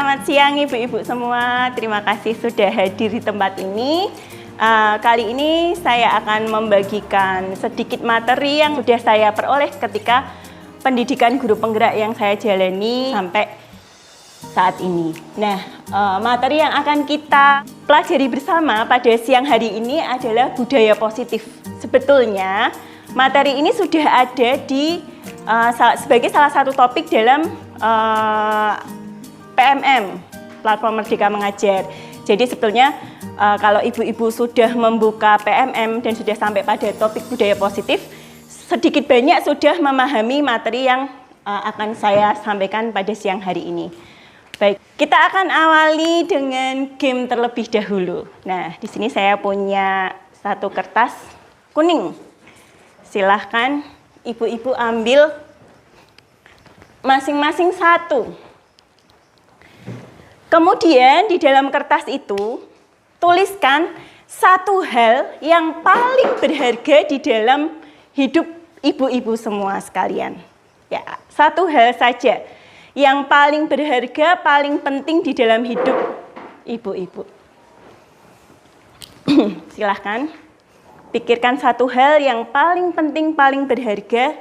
Selamat siang ibu-ibu semua. Terima kasih sudah hadir di tempat ini. Kali ini saya akan membagikan sedikit materi yang sudah saya peroleh ketika pendidikan guru penggerak yang saya jalani sampai saat ini. Nah, materi yang akan kita pelajari bersama pada siang hari ini adalah budaya positif. Sebetulnya materi ini sudah ada di sebagai salah satu topik dalam PMM, Platform Merdeka Mengajar. Jadi sebetulnya kalau ibu-ibu sudah membuka PMM dan sudah sampai pada topik budaya positif, sedikit banyak sudah memahami materi yang akan saya sampaikan pada siang hari ini. Baik, kita akan awali dengan game terlebih dahulu. Nah, di sini saya punya satu kertas kuning. Silahkan ibu-ibu ambil masing-masing satu. Kemudian di dalam kertas itu tuliskan satu hal yang paling berharga di dalam hidup ibu-ibu semua sekalian. Ya, satu hal saja yang paling berharga, paling penting di dalam hidup ibu-ibu. Silahkan pikirkan satu hal yang paling penting, paling berharga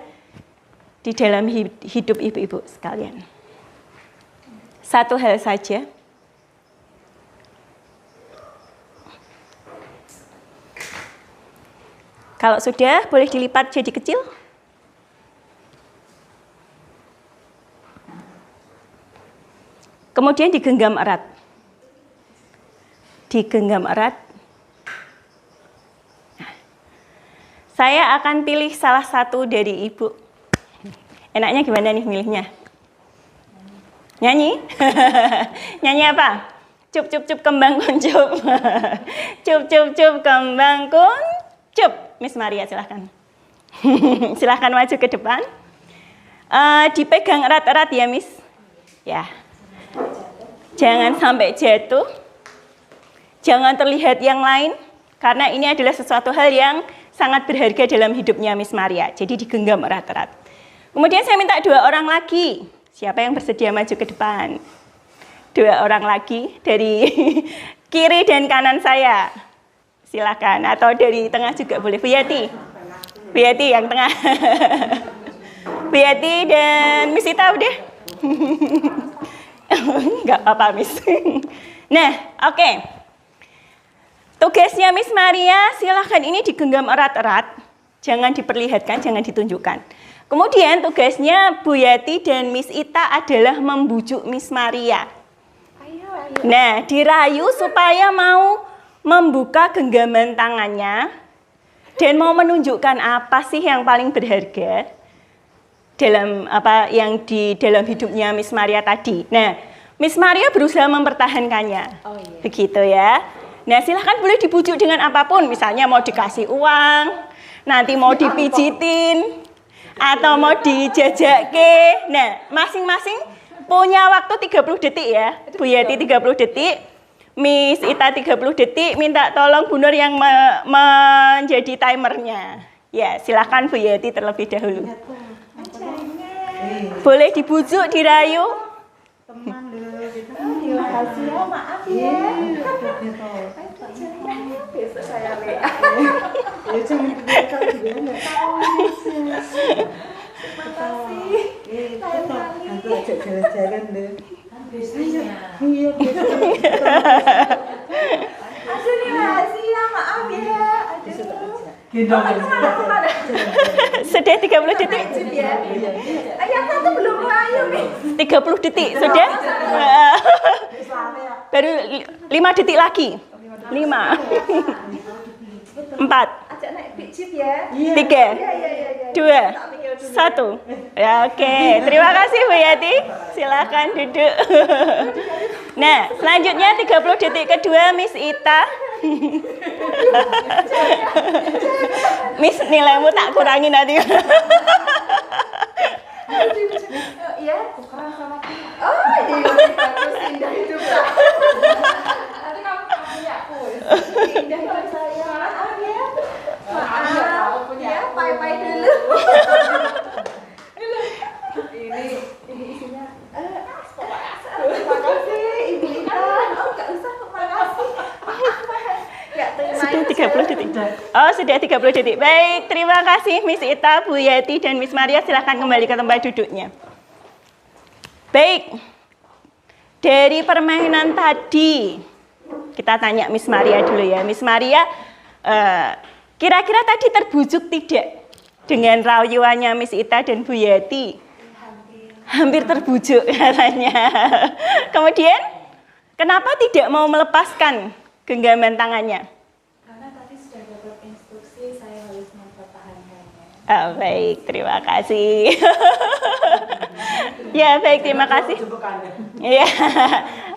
di dalam hidup ibu-ibu sekalian. Satu hal saja. Kalau sudah, boleh dilipat jadi kecil. Kemudian digenggam erat. Digenggam erat. Nah, saya akan pilih salah satu dari ibu. Enaknya gimana nih milihnya? Nyanyi? Nyanyi apa? Cup cup cup kembang kuncup. Cup cup cup kembang kuncup. Miss Maria silahkan. Silahkan maju ke depan. Dipegang erat-erat ya Miss. Ya. Jangan sampai jatuh. Jangan terlihat yang lain. Karena ini adalah sesuatu hal yang sangat berharga dalam hidupnya Miss Maria. Jadi digenggam erat-erat. Kemudian saya minta 2 orang lagi. Siapa yang bersedia maju ke depan? 2 orang lagi dari kiri dan kanan saya. Silakan, atau dari tengah juga boleh. Bu Yati. Bu Yati yang tengah. Bu Yati dan Miss Ita udah? Enggak apa-apa Miss. Nah, oke. Tugasnya Miss Maria, silahkan ini digenggam erat-erat. Jangan diperlihatkan, jangan ditunjukkan. Kemudian tugasnya Bu Yati dan Miss Ita adalah membujuk Miss Maria. Nah, dirayu supaya mau membuka genggaman tangannya dan mau menunjukkan apa sih yang paling berharga dalam apa yang di dalam hidupnya Miss Maria tadi. Nah, Miss Maria berusaha mempertahankannya. Oh, iya. Begitu ya. Nah, silahkan boleh dibujuk dengan apapun, misalnya mau dikasih uang, nanti mau dipijitin, atau mau dijajake. Nah, masing-masing punya waktu 30 detik ya. Bu Yati 30 detik. Miss Ita 30 detik, minta tolong Bu Nur yang menjadi timernya. Ya, silakan Bu Yati terlebih dahulu. Boleh dibujuk, dirayu. Teman dulu gitu. Terima kasih ya, maaf ya. Besok saya lihat. Ya jangan dibiarkan juga enggak tahu. Terima kasih. Aku ajak jalan-jalan deh. Iya, aduh nih rahasia, maaf ya. Sudah 30 detik? Yang satu belum melayu nih. 30 detik, sudah? Baru 5 detik lagi. 5 4 Ajak naik pijit ya. 3 2 1. Ya, oke. Terima kasih Bu Yati. Silakan duduk. Nah, selanjutnya 30 detik kedua Miss Ita. Miss, nilaimu tak kurangi nanti. Iya, tukeran sama kita. Oh, iya, bagus, indah hidup. Nanti kamu punya aku. Indah hidup saya. Maaf ya. Maaf, punya pai-pai dulu. Ini isinya. Terima kasih. Oh, sudah 30 detik. Baik, terima kasih Miss Ita, Bu Yeti, dan Miss Maria. Silahkan kembali ke tempat duduknya. Baik, dari permainan tadi, kita tanya Miss Maria dulu ya. Miss Maria, kira-kira tadi terbujuk tidak dengan rayuannya Miss Ita dan Bu Yeti? Hampir terbujuk katanya. Kemudian, kenapa tidak mau melepaskan genggaman tangannya? Karena tadi sudah dapat instruksi saya harus mempertahankannya. Oh, baik, terima kasih. Ya, baik, terima kasih. Ya,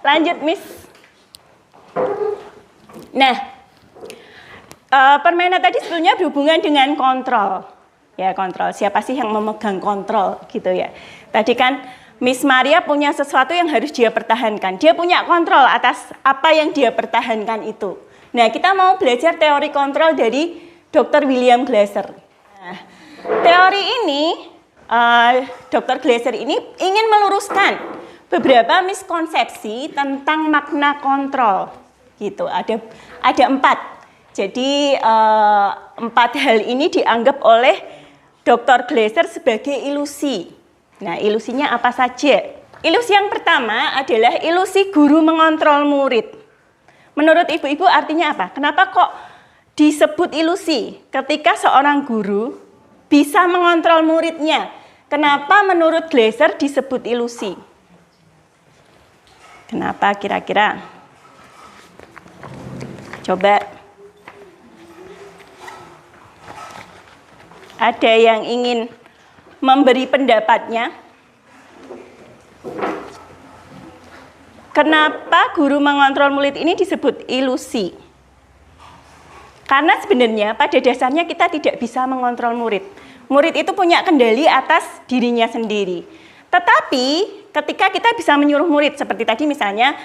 lanjut, Miss. Nah, permainan tadi sebetulnya berhubungan dengan kontrol. Ya, kontrol. Siapa sih yang memegang kontrol, gitu ya. Tadi kan Miss Maria punya sesuatu yang harus dia pertahankan. Dia punya kontrol atas apa yang dia pertahankan itu. Nah, kita mau belajar teori kontrol dari Dr. William Glasser. Nah, teori ini, Dr. Glasser ini ingin meluruskan beberapa miskonsepsi tentang makna kontrol. Gitu. Ada 4. Jadi 4 hal ini dianggap oleh Dr. Glasser sebagai ilusi. Nah, ilusinya apa saja? Ilusi yang pertama adalah ilusi guru mengontrol murid. Menurut ibu-ibu artinya apa? Kenapa kok disebut ilusi? Ketika seorang guru bisa mengontrol muridnya, kenapa menurut Glasser disebut ilusi? Kenapa kira-kira? Coba. Ada yang ingin memberi pendapatnya? Kenapa guru mengontrol murid ini disebut ilusi? Karena sebenarnya pada dasarnya kita tidak bisa mengontrol murid. Murid itu punya kendali atas dirinya sendiri. Tetapi ketika kita bisa menyuruh murid, seperti tadi misalnya,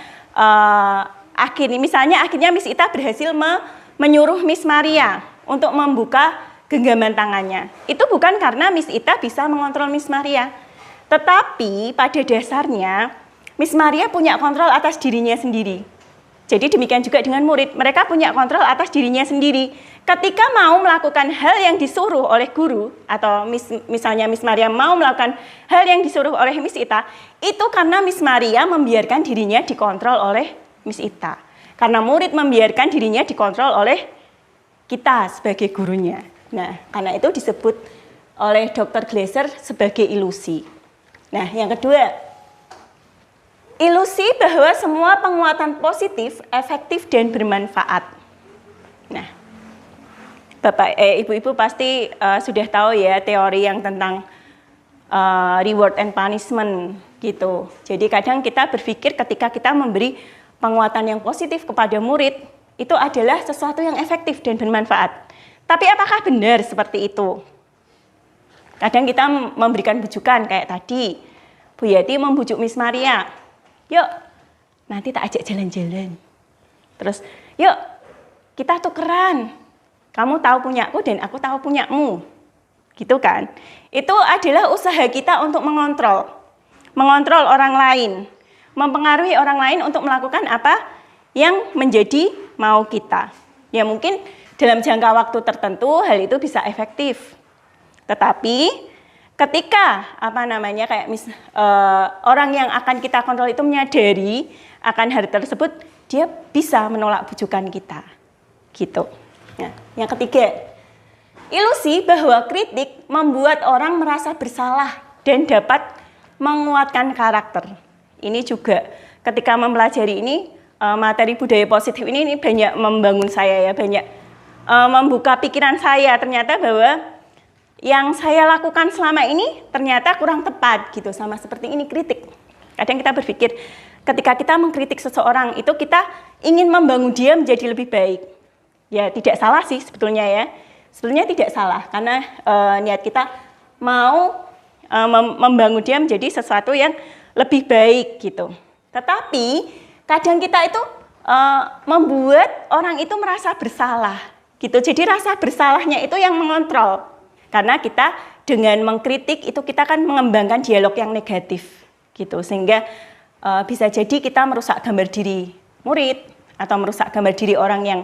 akhirnya Miss Ita berhasil menyuruh Miss Maria untuk membuka genggaman tangannya. Itu bukan karena Miss Ita bisa mengontrol Miss Maria. Tetapi pada dasarnya Miss Maria punya kontrol atas dirinya sendiri. Jadi demikian juga dengan murid. Mereka punya kontrol atas dirinya sendiri. Ketika mau melakukan hal yang disuruh oleh guru, atau misalnya Miss Maria mau melakukan hal yang disuruh oleh Miss Ita, itu karena Miss Maria membiarkan dirinya dikontrol oleh Miss Ita. Karena murid membiarkan dirinya dikontrol oleh kita sebagai gurunya. Nah, karena itu disebut oleh Dr. Glasser sebagai ilusi. Nah, yang kedua, ilusi bahwa semua penguatan positif, efektif, dan bermanfaat. Nah, ibu-ibu pasti sudah tahu ya teori yang tentang reward and punishment gitu. Jadi kadang kita berpikir ketika kita memberi penguatan yang positif kepada murid, itu adalah sesuatu yang efektif dan bermanfaat. Tapi apakah benar seperti itu? Kadang kita memberikan bujukan kayak tadi. Bu Yeti membujuk Miss Maria. Yuk, nanti tak ajak jalan-jalan. Terus, yuk, kita tukeran. Kamu tahu punyaku dan aku tahu punyamu. Gitu kan? Itu adalah usaha kita untuk mengontrol. Mengontrol orang lain. Mempengaruhi orang lain untuk melakukan apa yang menjadi mau kita. Ya mungkin dalam jangka waktu tertentu hal itu bisa efektif. Tetapi ketika orang yang akan kita kontrol itu menyadari akan hal tersebut, dia bisa menolak bujukan kita. Gitu. Nah, yang ketiga, ilusi bahwa kritik membuat orang merasa bersalah dan dapat menguatkan karakter. Ini juga ketika mempelajari ini materi budaya positif ini banyak membangun saya ya, banyak membuka pikiran saya ternyata bahwa yang saya lakukan selama ini ternyata kurang tepat gitu, sama seperti ini kritik. Kadang kita berpikir ketika kita mengkritik seseorang itu kita ingin membangun dia menjadi lebih baik. Ya tidak salah sih sebetulnya ya. Sebetulnya tidak salah karena niat kita mau membangun dia menjadi sesuatu yang lebih baik gitu. Tetapi kadang kita itu membuat orang itu merasa bersalah. Gitu. Jadi rasa bersalahnya itu yang mengontrol. Karena kita dengan mengkritik itu kita kan mengembangkan dialog yang negatif. Gitu. Sehingga bisa jadi kita merusak gambar diri murid atau merusak gambar diri orang yang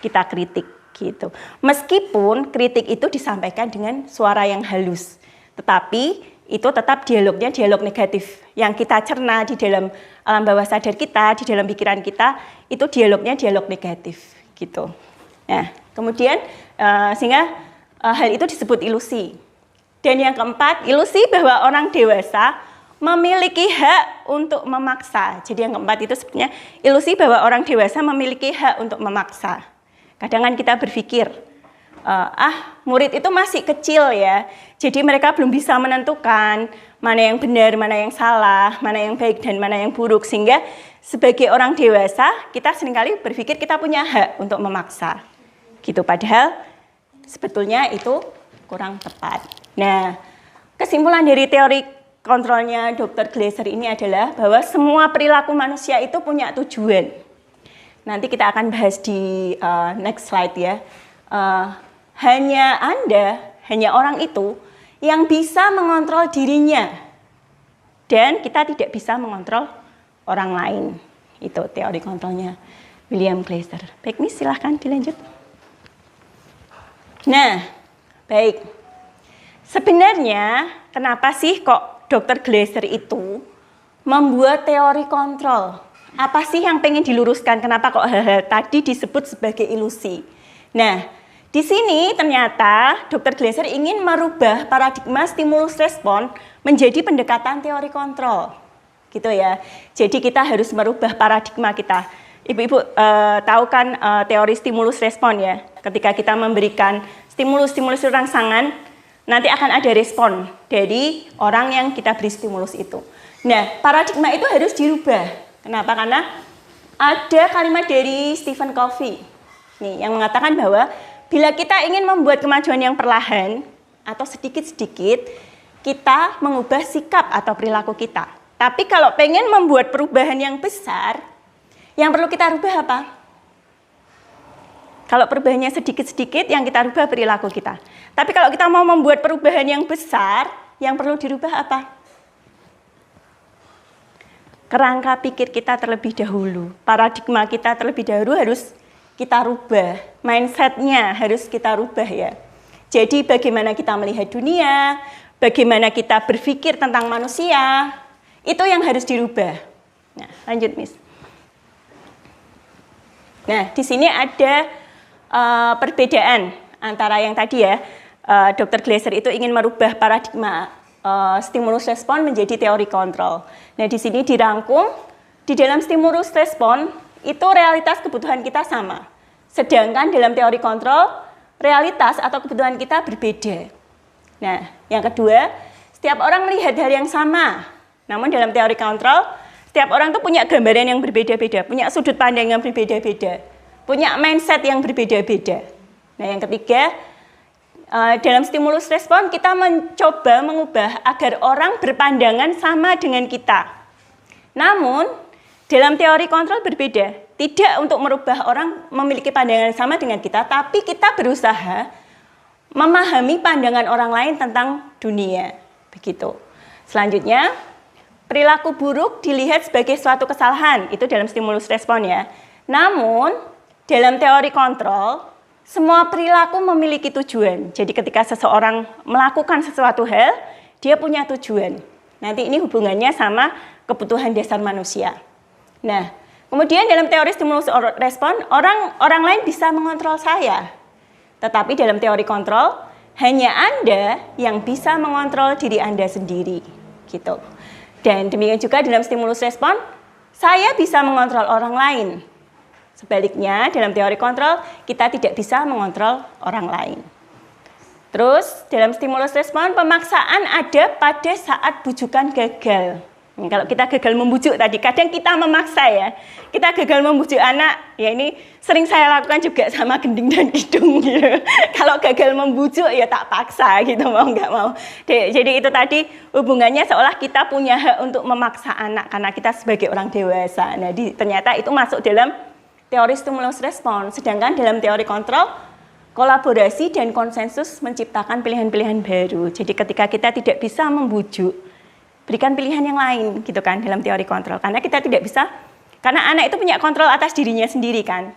kita kritik. gitu. Meskipun kritik itu disampaikan dengan suara yang halus, tetapi itu tetap dialognya dialog negatif. Yang kita cerna di dalam alam bawah sadar kita, di dalam pikiran kita, itu dialognya dialog negatif gitu. Nah, kemudian sehingga hal itu disebut ilusi. Dan yang keempat, ilusi bahwa orang dewasa memiliki hak untuk memaksa. Jadi yang keempat itu sebenarnya ilusi bahwa orang dewasa memiliki hak untuk memaksa. Kadang-kadang kita berpikir, murid itu masih kecil ya, jadi mereka belum bisa menentukan mana yang benar, mana yang salah, mana yang baik dan mana yang buruk. Sehingga sebagai orang dewasa, kita seringkali berpikir kita punya hak untuk memaksa. Gitu, padahal sebetulnya itu kurang tepat. Nah, kesimpulan dari teori kontrolnya Dr. Gleiser ini adalah bahwa semua perilaku manusia itu punya tujuan. Nanti kita akan bahas di next slide ya. Hanya orang itu yang bisa mengontrol dirinya. Dan kita tidak bisa mengontrol orang lain. Itu teori kontrolnya William Gleiser. Baik, Miss, silahkan dilanjut. Nah, baik. Sebenarnya kenapa sih kok Dr. Gleiser itu membuat teori kontrol? Apa sih yang pengen diluruskan? Kenapa kok hal-hal tadi disebut sebagai ilusi? Nah, di sini ternyata Dr. Gleiser ingin merubah paradigma stimulus respon menjadi pendekatan teori kontrol. Gitu ya. Jadi kita harus merubah paradigma kita. Ibu-ibu tahu kan teori stimulus respon ya? Ketika kita memberikan stimulus-stimulus rangsangan, nanti akan ada respon dari orang yang kita beri stimulus itu. Nah, paradigma itu harus dirubah. Kenapa? Karena ada kalimat dari Stephen Covey nih, yang mengatakan bahwa bila kita ingin membuat kemajuan yang perlahan atau sedikit-sedikit, kita mengubah sikap atau perilaku kita. Tapi kalau pengen membuat perubahan yang besar, yang perlu kita rubah apa? Kalau perubahannya sedikit-sedikit, yang kita rubah perilaku kita. Tapi kalau kita mau membuat perubahan yang besar, yang perlu dirubah apa? Kerangka pikir kita terlebih dahulu. Paradigma kita terlebih dahulu harus kita rubah. Mindset-nya harus kita rubah ya. Jadi bagaimana kita melihat dunia, bagaimana kita berpikir tentang manusia, itu yang harus dirubah. Nah, lanjut, Miss. Nah, di sini ada perbedaan antara yang tadi ya, Dr. Gleiser itu ingin merubah paradigma stimulus respon menjadi teori kontrol. Nah, di sini dirangkum, di dalam stimulus respon itu realitas kebutuhan kita sama. Sedangkan dalam teori kontrol, realitas atau kebutuhan kita berbeda. Nah, yang kedua, setiap orang melihat hal yang sama. Namun dalam teori kontrol, setiap orang tuh punya gambaran yang berbeda-beda, punya sudut pandang yang berbeda-beda, punya mindset yang berbeda-beda. Nah, yang ketiga, dalam stimulus respon kita mencoba mengubah agar orang berpandangan sama dengan kita. Namun, dalam teori kontrol berbeda. Tidak untuk merubah orang memiliki pandangan sama dengan kita, tapi kita berusaha memahami pandangan orang lain tentang dunia. Begitu. Selanjutnya, perilaku buruk dilihat sebagai suatu kesalahan. Itu dalam stimulus respon ya. Namun, dalam teori kontrol, semua perilaku memiliki tujuan. Jadi ketika seseorang melakukan sesuatu hal, dia punya tujuan. Nanti ini hubungannya sama kebutuhan dasar manusia. Nah, kemudian dalam teori stimulus respon, orang lain bisa mengontrol saya. Tetapi dalam teori kontrol, hanya Anda yang bisa mengontrol diri Anda sendiri. Gitu. Dan demikian juga dalam stimulus respon, saya bisa mengontrol orang lain. Sebaliknya, dalam teori kontrol, kita tidak bisa mengontrol orang lain. Terus, dalam stimulus respon, pemaksaan ada pada saat bujukan gagal. Kalau kita gagal membujuk tadi, kadang kita memaksa ya. Kita gagal membujuk anak, ya ini sering saya lakukan juga sama gending dan kidung gitu. Kalau gagal membujuk ya tak paksa gitu, mau nggak mau. Jadi itu tadi hubungannya seolah kita punya hak untuk memaksa anak karena kita sebagai orang dewasa. Nah, ternyata itu masuk dalam teori stimulus respon. Sedangkan dalam teori kontrol, kolaborasi dan konsensus menciptakan pilihan-pilihan baru. Jadi ketika kita tidak bisa membujuk, berikan pilihan yang lain gitu kan dalam teori kontrol. Karena kita tidak bisa, karena anak itu punya kontrol atas dirinya sendiri kan.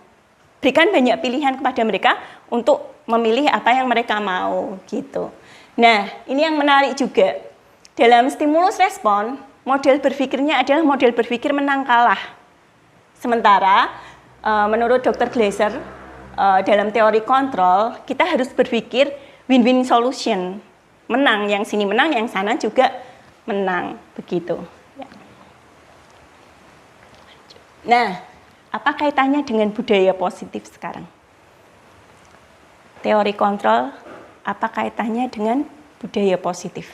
berikan banyak pilihan kepada mereka untuk memilih apa yang mereka mau gitu. Nah, ini yang menarik juga. Dalam stimulus respon, model berpikirnya adalah model berpikir menang kalah. Sementara menurut Dr. Gleiser dalam teori kontrol, kita harus berpikir win-win solution. Menang, yang sini menang, yang sana juga menang, begitu. Nah, apa kaitannya dengan budaya positif sekarang? Teori kontrol, apa kaitannya dengan budaya positif?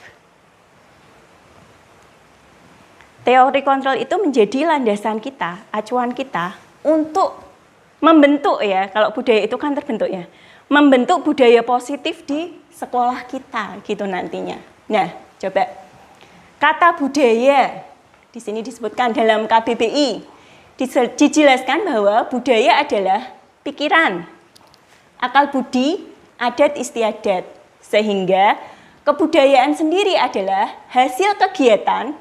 Teori kontrol itu menjadi landasan kita, acuan kita untuk membentuk ya, kalau budaya itu kan terbentuk ya, membentuk budaya positif di sekolah kita gitu nantinya. Nah, coba kata budaya di sini disebutkan dalam KBBI, dijelaskan bahwa budaya adalah pikiran, akal budi, adat istiadat, sehingga kebudayaan sendiri adalah hasil kegiatan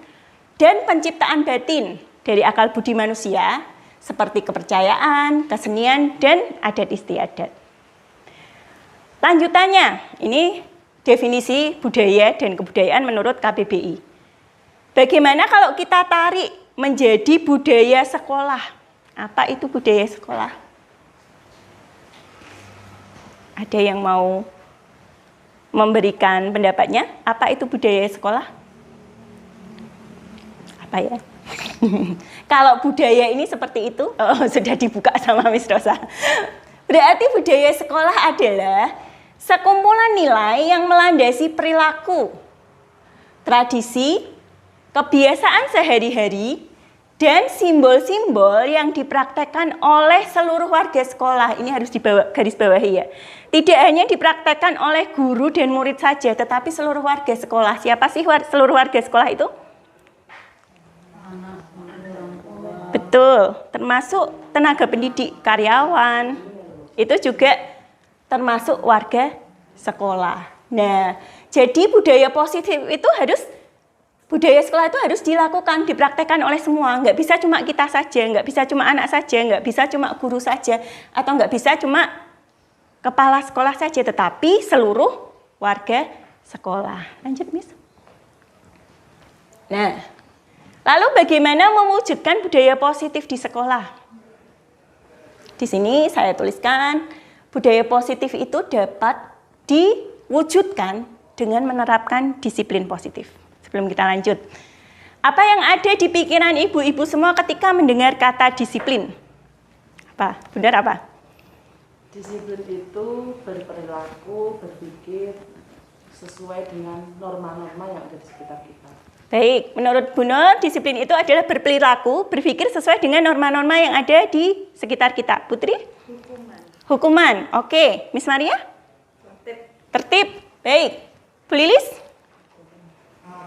dan penciptaan batin dari akal budi manusia seperti kepercayaan, kesenian, dan adat istiadat. Lanjutannya, ini definisi budaya dan kebudayaan menurut KBBI. Bagaimana kalau kita tarik menjadi budaya sekolah? Apa itu budaya sekolah? Ada yang mau memberikan pendapatnya? Apa itu budaya sekolah? Apa ya? Kalau budaya ini seperti itu, sudah dibuka sama Miss Rosa. Berarti budaya sekolah adalah sekumpulan nilai yang melandasi perilaku, tradisi, kebiasaan sehari-hari, dan simbol-simbol yang dipraktekkan oleh seluruh warga sekolah. Ini harus garis bawahi ya. Tidak hanya dipraktekkan oleh guru dan murid saja, tetapi seluruh warga sekolah. Siapa sih seluruh warga sekolah itu? Betul, termasuk tenaga pendidik, karyawan, itu juga termasuk warga sekolah. Nah, jadi budaya positif itu budaya sekolah itu harus dilakukan, dipraktekkan oleh semua. Nggak bisa cuma kita saja, nggak bisa cuma anak saja, nggak bisa cuma guru saja, atau nggak bisa cuma kepala sekolah saja, tetapi seluruh warga sekolah. Lanjut, Miss. Nah, lalu bagaimana mewujudkan budaya positif di sekolah? Di sini saya tuliskan, budaya positif itu dapat diwujudkan dengan menerapkan disiplin positif. Sebelum kita lanjut, apa yang ada di pikiran ibu-ibu semua ketika mendengar kata disiplin? Apa? Benar apa? Disiplin itu berperilaku, berpikir sesuai dengan norma-norma yang ada di sekitar kita. Baik, menurut Bu Nur, disiplin itu adalah berperilaku, berpikir sesuai dengan norma-norma yang ada di sekitar kita. Putri? Hukuman. Oke. Miss Maria? Tertib. Baik. Bu Lilis?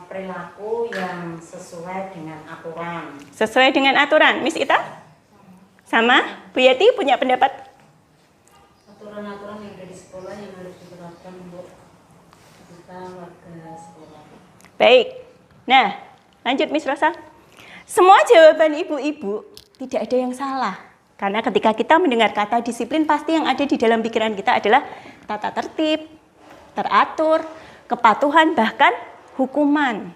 Perilaku yang sesuai dengan aturan. Sesuai dengan aturan. Miss Ita? Sama? Bu Yati punya pendapat? Aturan-aturan yang ada di sekolah yang harus diterapkan untuk kita warga sekolah. Baik. Nah, lanjut Miss Rosa. Semua jawaban ibu-ibu tidak ada yang salah. Karena ketika kita mendengar kata disiplin, pasti yang ada di dalam pikiran kita adalah tata tertib, teratur, kepatuhan, bahkan hukuman.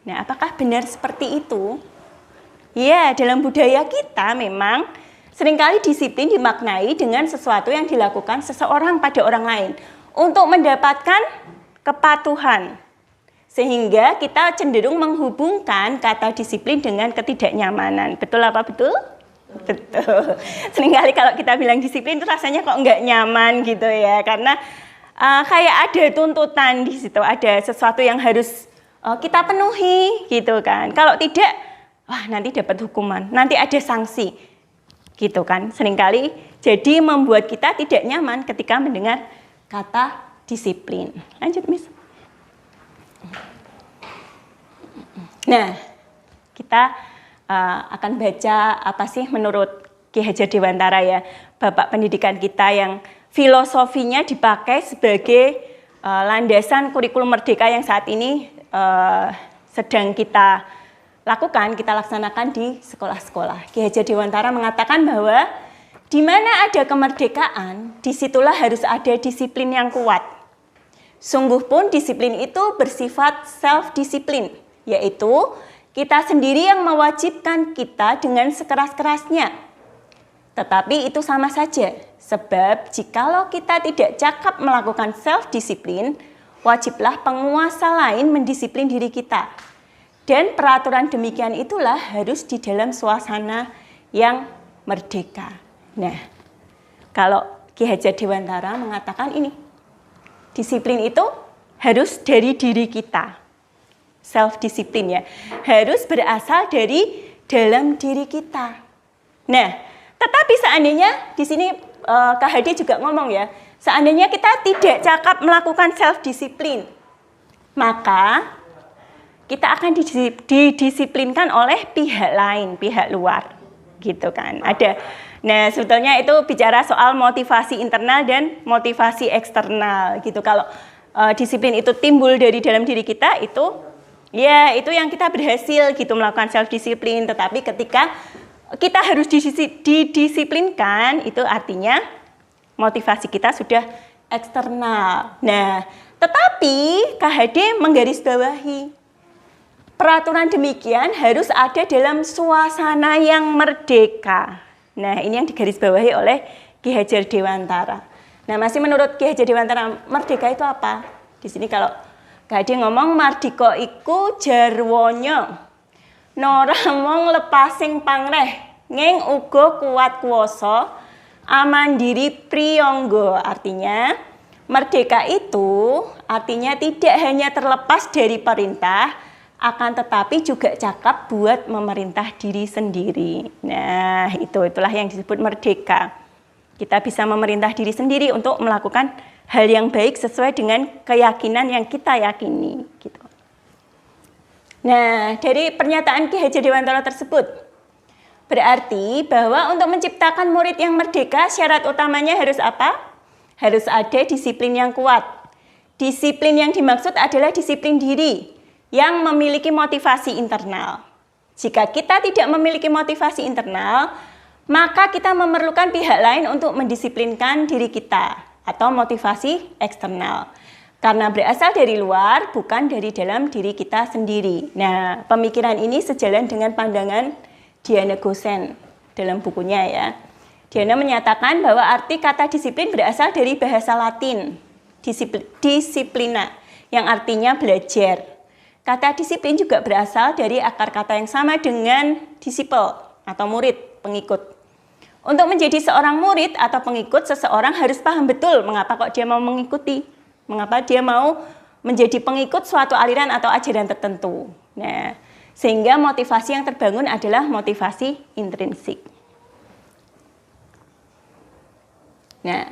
Nah, apakah benar seperti itu? Ya, dalam budaya kita memang seringkali disiplin dimaknai dengan sesuatu yang dilakukan seseorang pada orang lain untuk mendapatkan kepatuhan. Sehingga kita cenderung menghubungkan kata disiplin dengan ketidaknyamanan. Betul apa betul? Betul. Seringkali kalau kita bilang disiplin itu rasanya kok nggak nyaman gitu ya. Karena kayak ada tuntutan di situ, ada sesuatu yang harus kita penuhi gitu kan. Kalau tidak, wah nanti dapat hukuman, nanti ada sanksi gitu kan. Seringkali jadi membuat kita tidak nyaman ketika mendengar kata disiplin. Lanjut Miss. Nah, kita akan baca apa sih menurut Ki Hajar Dewantara ya, Bapak Pendidikan kita yang filosofinya dipakai sebagai landasan kurikulum merdeka yang saat ini sedang kita lakukan, kita laksanakan di sekolah-sekolah. Ki Hajar Dewantara mengatakan bahwa Di mana ada kemerdekaan, disitulah harus ada disiplin yang kuat. Sungguh pun disiplin itu bersifat self-disiplin, yaitu kita sendiri yang mewajibkan kita dengan sekeras-kerasnya. Tetapi itu sama saja, sebab jikalau kita tidak cakap melakukan self-disiplin, wajiblah penguasa lain mendisiplin diri kita. Dan peraturan demikian itulah harus di dalam suasana yang merdeka. Nah, kalau Ki Hajar Dewantara mengatakan ini, disiplin itu harus dari diri kita. Self-disiplin ya, harus berasal dari dalam diri kita. Nah, tetapi seandainya di sini Kak Hadi juga ngomong ya, seandainya kita tidak cakap melakukan self-disiplin, maka kita akan didisiplinkan oleh pihak lain, pihak luar, gitu kan. Ada. Nah, sebetulnya itu bicara soal motivasi internal dan motivasi eksternal, gitu. Kalau disiplin itu timbul dari dalam diri kita, itu ya itu yang kita berhasil gitu melakukan self-disiplin. Tetapi ketika kita harus didisiplinkan, itu artinya motivasi kita sudah eksternal. Nah, tetapi Kak Hadi menggarisbawahi, peraturan demikian harus ada dalam suasana yang merdeka. Nah, ini yang digarisbawahi oleh Ki Hajar Dewantara. Nah, masih menurut Ki Hajar Dewantara, merdeka itu apa? Di sini kalau Kak Hadi ngomong, mardika iku jarwonya nora mong lepasing pangreh ngeng uga kuat kuwasa amandiri priyangga. Artinya, merdeka itu artinya tidak hanya terlepas dari perintah, akan tetapi juga cakap buat memerintah diri sendiri. Nah, itulah yang disebut merdeka. Kita bisa memerintah diri sendiri untuk melakukan hal yang baik sesuai dengan keyakinan yang kita yakini. Gitu. Nah, dari pernyataan Ki Hajar Dewantara tersebut, berarti bahwa untuk menciptakan murid yang merdeka, syarat utamanya harus apa? Harus ada disiplin yang kuat. Disiplin yang dimaksud adalah disiplin diri yang memiliki motivasi internal. Jika kita tidak memiliki motivasi internal, maka kita memerlukan pihak lain untuk mendisiplinkan diri kita atau motivasi eksternal. Karena berasal dari luar, bukan dari dalam diri kita sendiri. Nah, pemikiran ini sejalan dengan pandangan Diana Gosen dalam bukunya ya. Diana menyatakan bahwa arti kata disiplin berasal dari bahasa Latin, disciplina, yang artinya belajar. Kata disiplin juga berasal dari akar kata yang sama dengan disciple atau murid, pengikut. Untuk menjadi seorang murid atau pengikut, seseorang harus paham betul mengapa kok dia mau mengikuti, mengapa dia mau menjadi pengikut suatu aliran atau ajaran tertentu. Nah, sehingga motivasi yang terbangun adalah motivasi intrinsik. Nah,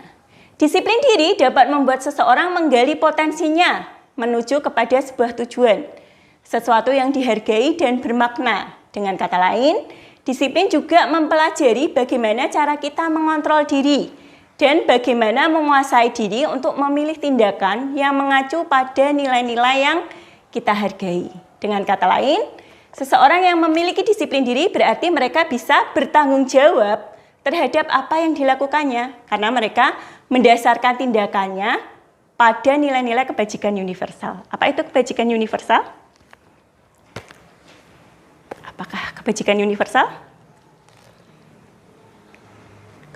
disiplin diri dapat membuat seseorang menggali potensinya menuju kepada sebuah tujuan, sesuatu yang dihargai dan bermakna. Dengan kata lain, disiplin juga mempelajari bagaimana cara kita mengontrol diri dan bagaimana menguasai diri untuk memilih tindakan yang mengacu pada nilai-nilai yang kita hargai. Dengan kata lain, seseorang yang memiliki disiplin diri berarti mereka bisa bertanggung jawab terhadap apa yang dilakukannya karena mereka mendasarkan tindakannya pada nilai-nilai kebajikan universal. Apa itu kebajikan universal? Apakah kebajikan universal?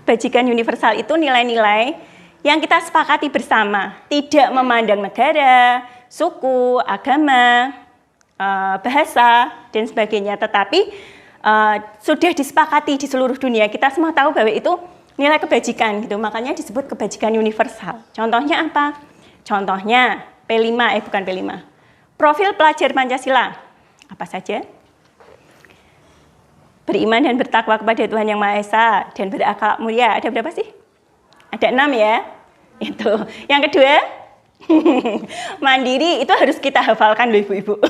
Kebajikan universal itu nilai-nilai yang kita sepakati bersama, tidak memandang negara, suku, agama, bahasa, dan sebagainya. Tetapi sudah disepakati di seluruh dunia. Kita semua tahu bahwa itu nilai kebajikan, gitu. Makanya disebut kebajikan universal. Contohnya apa? Contohnya P5, bukan P5. Profil pelajar Pancasila. Apa saja? Beriman dan bertakwa kepada Tuhan Yang Maha Esa dan berakhlak mulia. Ada berapa sih? Ada 6 ya. Itu. Yang kedua, mandiri. Itu harus kita hafalkan loh ibu-ibu.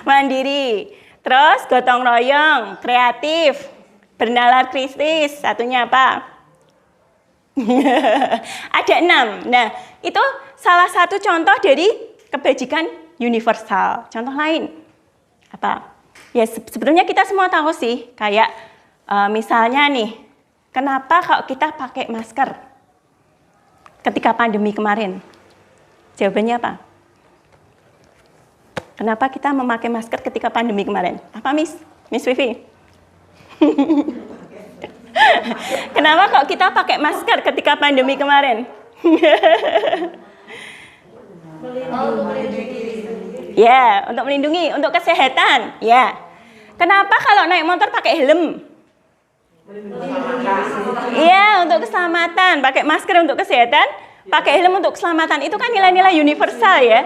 Mandiri. Terus gotong royong, kreatif, bernalar kritis. Satunya apa? Ada 6. Nah, itu salah satu contoh dari kebajikan universal. Contoh lain apa? Ya sebetulnya kita semua tahu sih, kayak misalnya nih, Kenapa kalau kita pakai masker ketika pandemi kemarin? Jawabannya apa? Kenapa kita memakai masker ketika pandemi kemarin? Apa, Miss? Miss Vivi? Kenapa kok kita pakai masker ketika pandemi kemarin? Ya, untuk melindungi, untuk kesehatan. Ya. Kenapa kalau naik motor pakai helm? Iya, untuk keselamatan. Pakai masker untuk kesehatan, pakai helm untuk keselamatan. Itu kan nilai-nilai universal ya.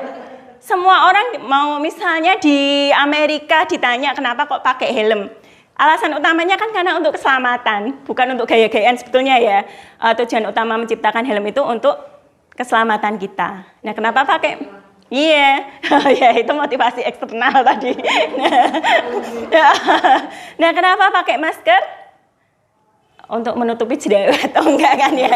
Semua orang mau misalnya di Amerika ditanya kenapa kok pakai helm. Alasan utamanya kan karena untuk keselamatan, bukan untuk gaya-gayaan sebetulnya ya. Tujuan utama menciptakan helm itu untuk keselamatan kita. Nah, kenapa pakai? Iya, ya itu motivasi eksternal tadi. Nah, kenapa pakai masker? Untuk menutupi jerawat atau enggak kan ya?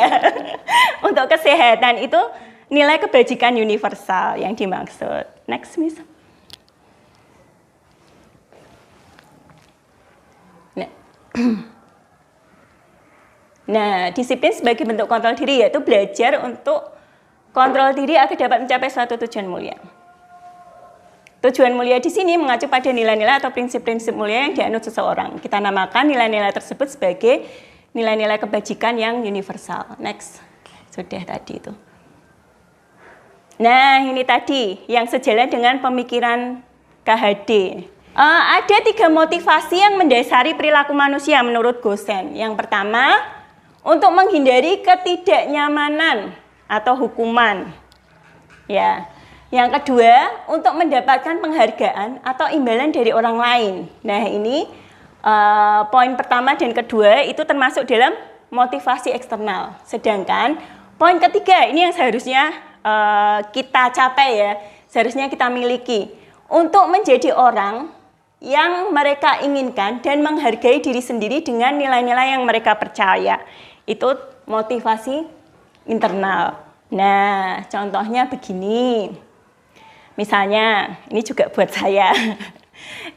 Untuk kesehatan itu nilai kebajikan universal yang dimaksud. Next, Miss. Nah, disiplin sebagai bentuk kontrol diri yaitu belajar untuk kontrol diri agar dapat mencapai suatu tujuan mulia. Tujuan mulia di sini mengacu pada nilai-nilai atau prinsip-prinsip mulia yang dianut seseorang. Kita namakan nilai-nilai tersebut sebagai nilai-nilai kebajikan yang universal. Next, sudah tadi itu. Nah, ini tadi yang sejalan dengan pemikiran KHD. Ada 3 motivasi yang mendasari perilaku manusia menurut Gosen. Yang pertama, untuk menghindari ketidaknyamanan atau hukuman. Ya. Yang kedua, untuk mendapatkan penghargaan atau imbalan dari orang lain. Nah, ini poin pertama dan kedua itu termasuk dalam motivasi eksternal. Sedangkan poin ketiga ini yang seharusnya kita capai ya, seharusnya kita miliki untuk menjadi orang yang mereka inginkan dan menghargai diri sendiri dengan nilai-nilai yang mereka percaya. Itu motivasi internal. Nah, contohnya begini. Misalnya, ini juga buat saya.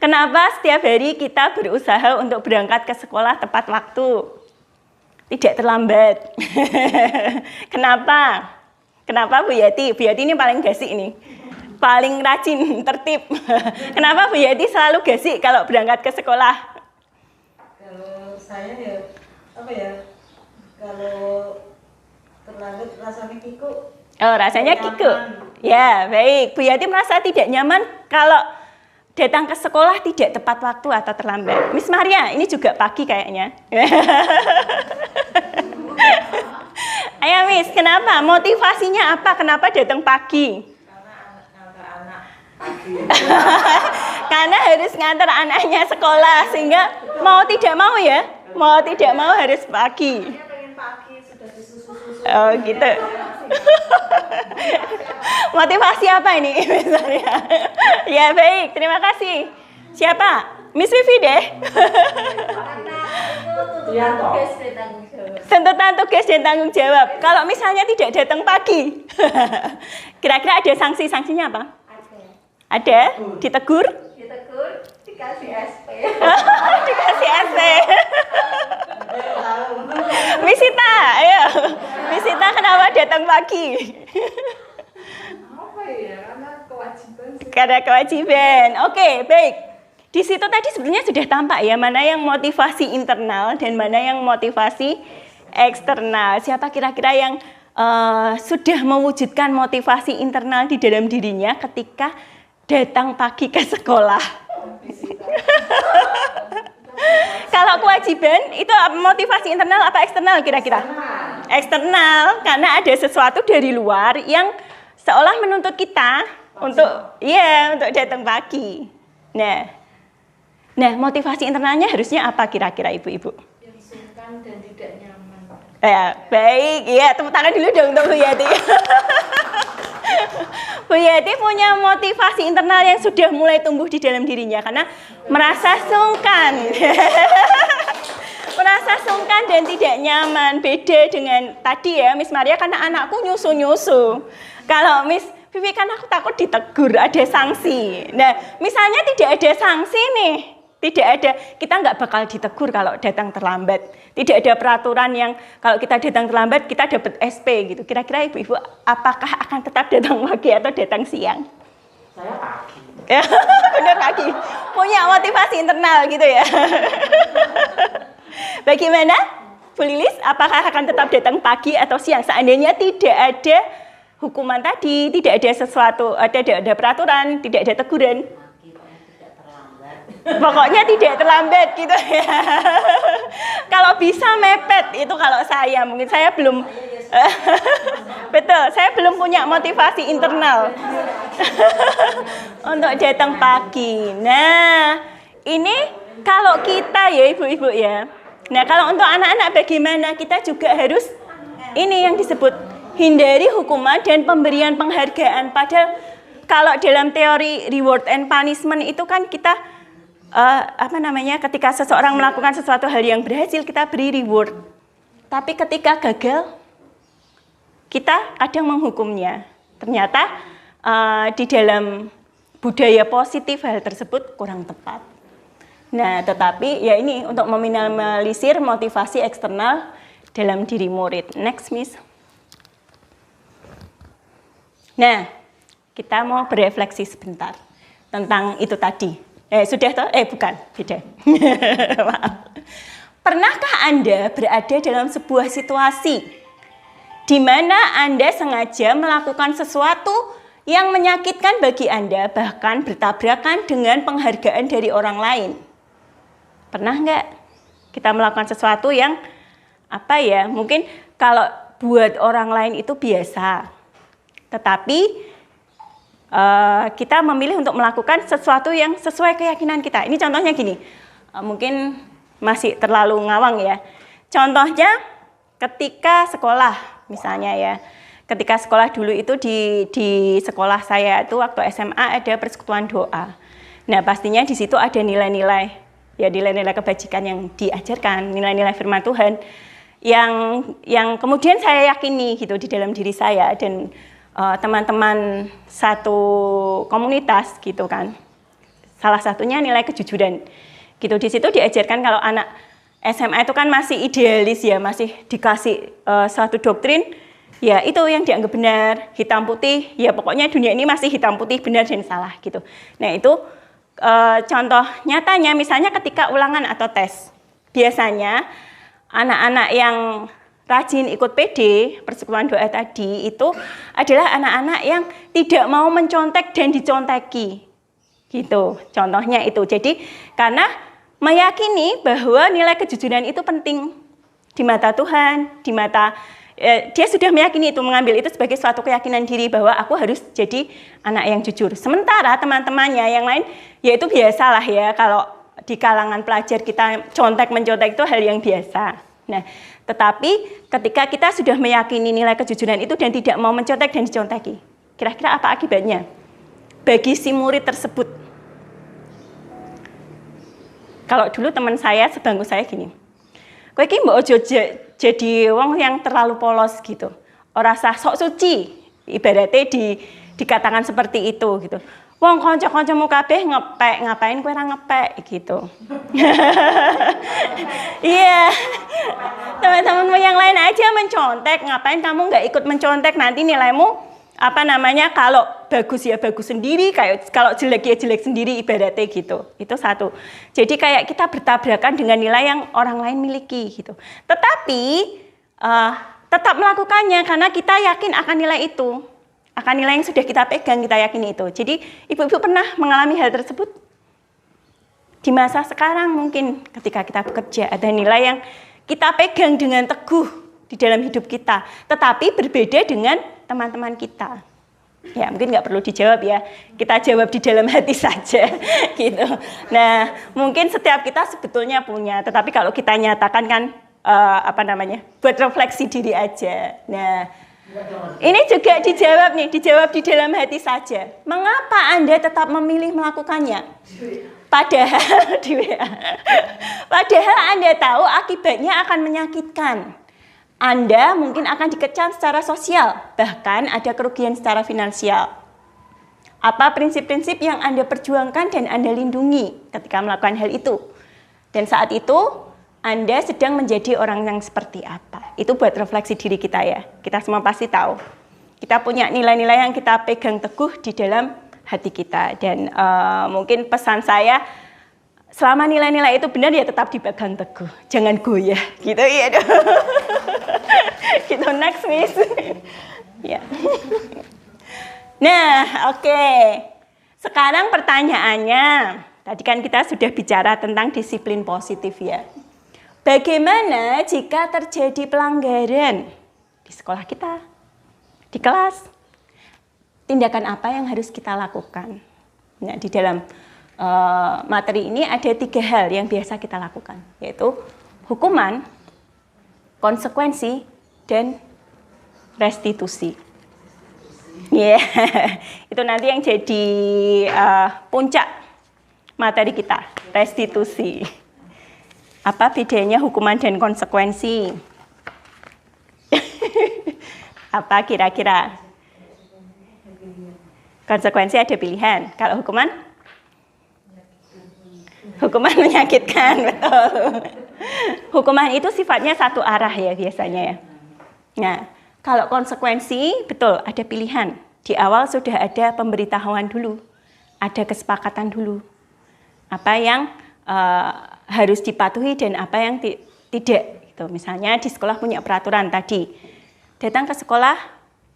Kenapa setiap hari kita berusaha untuk berangkat ke sekolah tepat waktu? Tidak terlambat. Kenapa? Kenapa Bu Yati? Bu Yati ini paling gasik nih. Paling rajin, tertib. Kenapa Bu Yati selalu gasik kalau berangkat ke sekolah? Kalau saya ya, apa ya, kalau terlambat rasanya kikuk. Oh, rasanya kikuk. Ya, baik. Bu Yati merasa tidak nyaman kalau datang ke sekolah tidak tepat waktu atau terlambat. Miss Maria, ini juga pagi kayaknya. Ayo Miss, kenapa? Motivasinya apa? Kenapa datang pagi? Karena harus ngantar anaknya sekolah, sehingga mau tidak mau ya, mau tidak mau harus pagi. Oh gitu. Motivasi apa ini misalnya? Ya baik, terima kasih. Siapa? Miss Vivi deh. Tuntutan tugas dan tanggung jawab. Kalau misalnya tidak datang pagi, kira-kira ada sanksinya apa? Ada? Ditegur? Dikasih SP. Dikasih SP. Misita, ayo. Misita kenapa datang pagi? Apa ya? Karena kewajiban sih. Karena kewajiban. Oke, baik. Di situ tadi sebenarnya sudah tampak ya mana yang motivasi internal dan mana yang motivasi eksternal. Siapa kira-kira yang sudah mewujudkan motivasi internal di dalam dirinya ketika datang pagi ke sekolah? Kalau kewajiban itu motivasi internal apa eksternal kira-kira? Eksternal, karena ada sesuatu dari luar yang seolah menuntut kita untuk datang pagi. Nah, motivasi internalnya harusnya apa kira-kira ibu-ibu? Yang sungkan dan tidak nyaman. Ya, baik. Ya, tepuk tangan dulu dong untuk Bu Yati. Bu Yati punya motivasi internal yang sudah mulai tumbuh di dalam dirinya karena merasa sungkan. Merasa sungkan dan tidak nyaman. Beda dengan tadi ya, Miss Maria, karena anakku nyusu-nyusu. Kalau Miss Vivi kan aku takut ditegur, ada sanksi. Nah, misalnya tidak ada sanksi nih, Tidak ada, kita nggak bakal ditegur kalau datang terlambat. Tidak ada peraturan yang kalau kita datang terlambat kita dapat SP gitu. Kira-kira ibu-ibu apakah akan tetap datang pagi atau datang siang? Saya pagi. Benar pagi. Punya motivasi internal gitu ya. Bagaimana, Bu Lilis? Apakah akan tetap datang pagi atau siang? Seandainya tidak ada hukuman tadi, tidak ada sesuatu, tidak ada peraturan, tidak ada teguran. Pokoknya tidak terlambat gitu ya. Kalau bisa mepet itu kalau saya, mungkin saya belum betul, saya belum punya motivasi internal untuk datang pagi. Nah, ini kalau kita ya ibu-ibu ya. Nah, kalau untuk anak-anak bagaimana? Kita juga harus ini yang disebut hindari hukuman dan pemberian penghargaan. Padahal kalau dalam teori reward and punishment itu kan kita ketika seseorang melakukan sesuatu hal yang berhasil kita beri reward. Tapi ketika gagal kita kadang menghukumnya. Ternyata di dalam budaya positif hal tersebut kurang tepat. Nah, tetapi ya ini untuk meminimalisir motivasi eksternal dalam diri murid. Next, Miss. Nah, kita mau berefleksi sebentar tentang itu tadi. Sudah toh? Bukan, beda. Maaf. Pernahkah Anda berada dalam sebuah situasi di mana Anda sengaja melakukan sesuatu yang menyakitkan bagi Anda, bahkan bertabrakan dengan penghargaan dari orang lain? Pernah nggak kita melakukan sesuatu yang mungkin kalau buat orang lain itu biasa, tetapi kita memilih untuk melakukan sesuatu yang sesuai keyakinan kita. Ini contohnya gini, mungkin masih terlalu ngawang ya. Contohnya ketika sekolah misalnya ya. Ketika sekolah dulu itu di sekolah saya itu waktu SMA ada persekutuan doa. Nah, pastinya di situ ada nilai-nilai kebajikan yang diajarkan, nilai-nilai firman Tuhan yang kemudian saya yakini gitu di dalam diri saya dan teman-teman satu komunitas gitu kan. Salah satunya nilai kejujuran. Gitu di situ diajarkan kalau anak SMA itu kan masih idealis ya, masih dikasih suatu doktrin, ya itu yang dianggap benar, hitam putih, ya pokoknya dunia ini masih hitam putih, benar dan salah gitu. Nah, itu contoh nyatanya misalnya ketika ulangan atau tes. Biasanya anak-anak yang rajin ikut PD, persekutuan doa tadi, itu adalah anak-anak yang tidak mau mencontek dan diconteki. Gitu, contohnya itu. Jadi, karena meyakini bahwa nilai kejujuran itu penting di mata Tuhan, di mata dia sudah meyakini itu, mengambil itu sebagai suatu keyakinan diri bahwa aku harus jadi anak yang jujur. Sementara teman-temannya yang lain, ya itu biasalah ya, kalau di kalangan pelajar kita mencontek itu hal yang biasa. Nah, tetapi ketika kita sudah meyakini nilai kejujuran itu dan tidak mau mencontek dan diconteki, kira-kira apa akibatnya bagi si murid tersebut? Kalau dulu teman saya sebangku saya gini, kowe iki mbok ojo jadi wong yang terlalu polos gitu, ora sah sok suci, ibaratnya dikatakan seperti itu gitu. Wong kanca-kancamu kabeh ngepek, ngapain kowe ora ngepek gitu. Iya. Teman-temanmu yang lain aja mencontek, ngapain kamu nggak ikut mencontek, nanti nilaimu kalau bagus ya bagus sendiri, kayak kalau jelek ya jelek sendiri, ibaratnya gitu. Itu satu. Jadi kayak kita bertabrakan dengan nilai yang orang lain miliki gitu. Tetapi tetap melakukannya karena kita yakin akan nilai itu. Akan nilai yang sudah kita pegang, kita yakini itu. Jadi ibu-ibu pernah mengalami hal tersebut? Di masa sekarang mungkin ketika kita bekerja ada nilai yang kita pegang dengan teguh di dalam hidup kita. Tetapi berbeda dengan teman-teman kita. Ya mungkin nggak perlu dijawab ya. Kita jawab di dalam hati saja. Gitu. Nah mungkin setiap kita sebetulnya punya. Tetapi kalau kita nyatakan kan buat refleksi diri aja. Nah ini juga dijawab di dalam hati saja. Mengapa Anda tetap memilih melakukannya? Padahal Anda tahu akibatnya akan menyakitkan. Anda mungkin akan dikecam secara sosial, bahkan ada kerugian secara finansial. Apa prinsip-prinsip yang Anda perjuangkan dan Anda lindungi ketika melakukan hal itu. Dan saat itu Anda sedang menjadi orang yang seperti apa. Itu buat refleksi diri kita ya. Kita semua pasti tahu. Kita punya nilai-nilai yang kita pegang teguh di dalam hati kita. Dan mungkin pesan saya, selama nilai-nilai itu benar ya tetap dipegang teguh. Jangan goyah. Gitu ya. Gitu next miss. Ya. Nah, oke. Sekarang pertanyaannya, tadi kan kita sudah bicara tentang disiplin positif ya. Bagaimana jika terjadi pelanggaran di sekolah kita, di kelas? Tindakan apa yang harus kita lakukan? Nah, di dalam materi ini ada 3 hal yang biasa kita lakukan, yaitu hukuman, konsekuensi, dan restitusi. Ya, itu nanti yang jadi puncak materi kita, restitusi. Apa bedanya hukuman dan konsekuensi? Apa kira-kira? Konsekuensi ada pilihan. Kalau hukuman? Hukuman menyakitkan, betul. Hukuman itu sifatnya satu arah ya biasanya ya. Nah, kalau konsekuensi, betul, ada pilihan. Di awal sudah ada pemberitahuan dulu, ada kesepakatan dulu. Apa yang harus dipatuhi dan apa yang tidak. Gitu. Misalnya di sekolah punya peraturan tadi, datang ke sekolah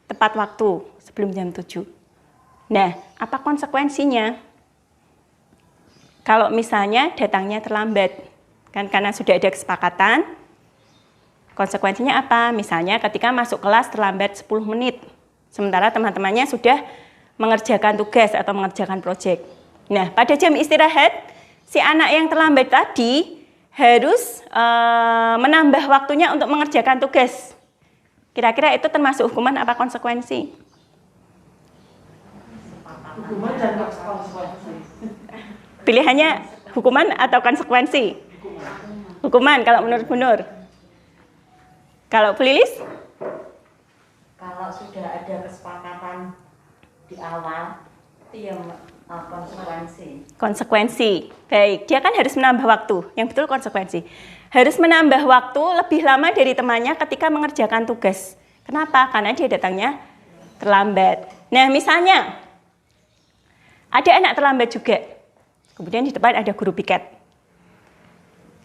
tepat waktu sebelum jam 7. Nah, apa konsekuensinya? Kalau misalnya datangnya terlambat, kan karena sudah ada kesepakatan, konsekuensinya apa? Misalnya ketika masuk kelas terlambat 10 menit, sementara teman-temannya sudah mengerjakan tugas atau mengerjakan proyek. Nah, pada jam istirahat, si anak yang terlambat tadi harus menambah waktunya untuk mengerjakan tugas. Kira-kira itu termasuk hukuman apa konsekuensi? Hukuman dan konsekuensi. Pilihannya hukuman atau konsekuensi? Hukuman kalau menurut Bu Nur. Kalau Bu Lilis? Kalau sudah ada kesepakatan di awal, itu yang konsekuensi. Konsekuensi. Baik, dia kan harus menambah waktu. Yang betul konsekuensi. Harus menambah waktu lebih lama dari temannya ketika mengerjakan tugas. Kenapa? Karena dia datangnya terlambat. Nah, misalnya ada anak terlambat juga. Kemudian di depan ada guru piket.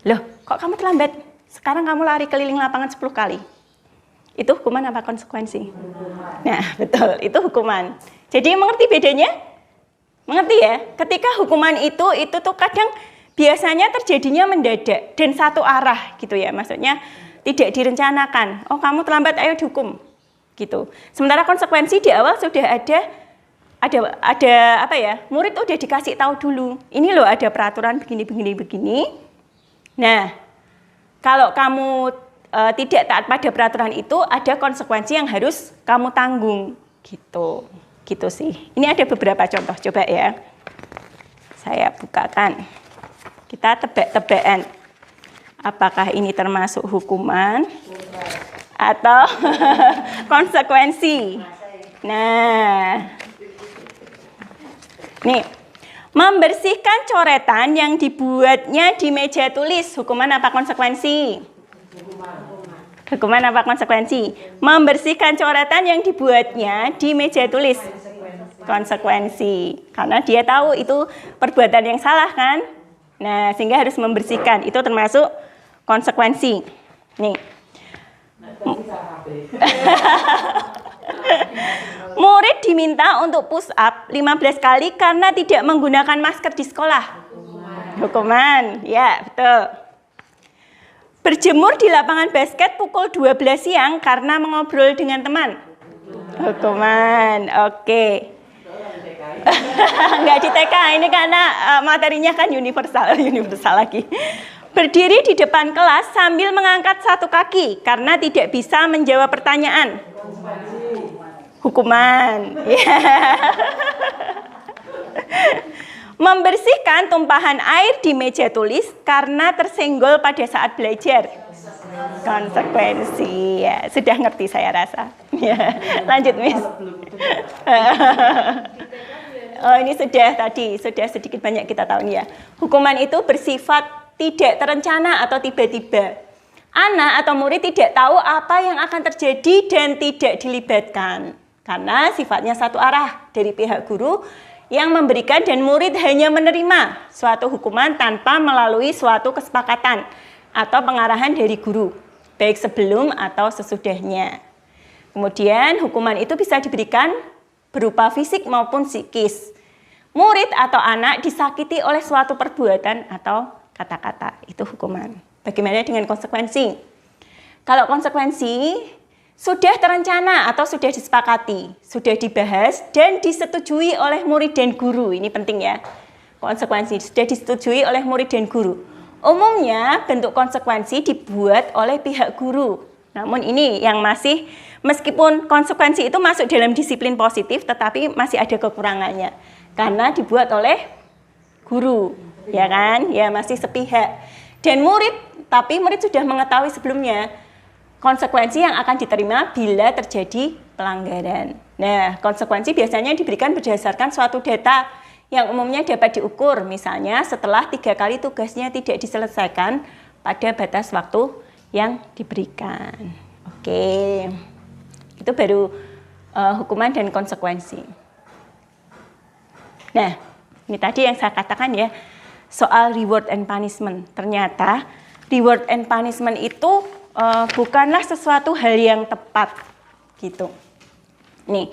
Loh, kok kamu terlambat? Sekarang kamu lari keliling lapangan 10 kali. Itu hukuman apa konsekuensi? Nah, betul, itu hukuman. Jadi mengerti bedanya? Mengerti ya? Ketika hukuman itu tuh kadang biasanya terjadinya mendadak dan satu arah gitu ya. Maksudnya tidak direncanakan. Oh, kamu terlambat, ayo dihukum. Gitu. Sementara konsekuensi di awal sudah ada apa ya? Murid udah dikasih tahu dulu. Ini loh ada peraturan begini. Nah, kalau kamu tidak taat pada peraturan itu, ada konsekuensi yang harus kamu tanggung. Gitu sih. Ini ada beberapa contoh, coba ya. Saya bukakan. Kita tebak-tebakan. Apakah ini termasuk hukuman atau konsekuensi? Nah, nih. Membersihkan coretan yang dibuatnya di meja tulis, hukuman apa konsekuensi? Hukuman apa konsekuensi? Membersihkan coretan yang dibuatnya di meja tulis, konsekuensi. Karena dia tahu itu perbuatan yang salah kan? Nah, sehingga harus membersihkan. Itu termasuk konsekuensi. Nih. Murid diminta untuk push up 15 kali karena tidak menggunakan masker di sekolah. Hukuman, ya betul. Berjemur di lapangan basket pukul 12 siang karena mengobrol dengan teman. Hukuman, oke. Enggak di TK, ini karena materinya kan universal lagi. Berdiri di depan kelas sambil mengangkat satu kaki karena tidak bisa menjawab pertanyaan. Hukuman. Membersihkan tumpahan air di meja tulis karena tersenggol pada saat belajar. Konsekuensi. Ya, sudah ngerti saya rasa. Ya, lanjut, Miss. Oh, ini sudah sedikit banyak kita tahu nih ya. Hukuman itu bersifat tidak terencana atau tiba-tiba. Anak atau murid tidak tahu apa yang akan terjadi dan tidak dilibatkan. Karena sifatnya satu arah dari pihak guru yang memberikan dan murid hanya menerima suatu hukuman tanpa melalui suatu kesepakatan atau pengarahan dari guru, baik sebelum atau sesudahnya. Kemudian hukuman itu bisa diberikan berupa fisik maupun psikis. Murid atau anak disakiti oleh suatu perbuatan atau kata-kata, itu hukuman. Bagaimana dengan konsekuensi? Kalau konsekuensi sudah terencana atau sudah disepakati, sudah dibahas dan disetujui oleh murid dan guru. Ini penting ya. Konsekuensi sudah disetujui oleh murid dan guru. Umumnya bentuk konsekuensi dibuat oleh pihak guru. Namun ini yang masih, meskipun konsekuensi itu masuk dalam disiplin positif, tetapi masih ada kekurangannya. Karena dibuat oleh guru, ya kan? Ya masih sepihak. Dan murid, tapi murid sudah mengetahui sebelumnya konsekuensi yang akan diterima bila terjadi pelanggaran. Nah, konsekuensi biasanya diberikan berdasarkan suatu data yang umumnya dapat diukur. Misalnya setelah 3 kali tugasnya tidak diselesaikan pada batas waktu yang diberikan. Oke, itu baru hukuman dan konsekuensi. Nah, ini tadi yang saya katakan ya, soal reward and punishment. Ternyata reward and punishment itu bukanlah sesuatu hal yang tepat gitu. Nih,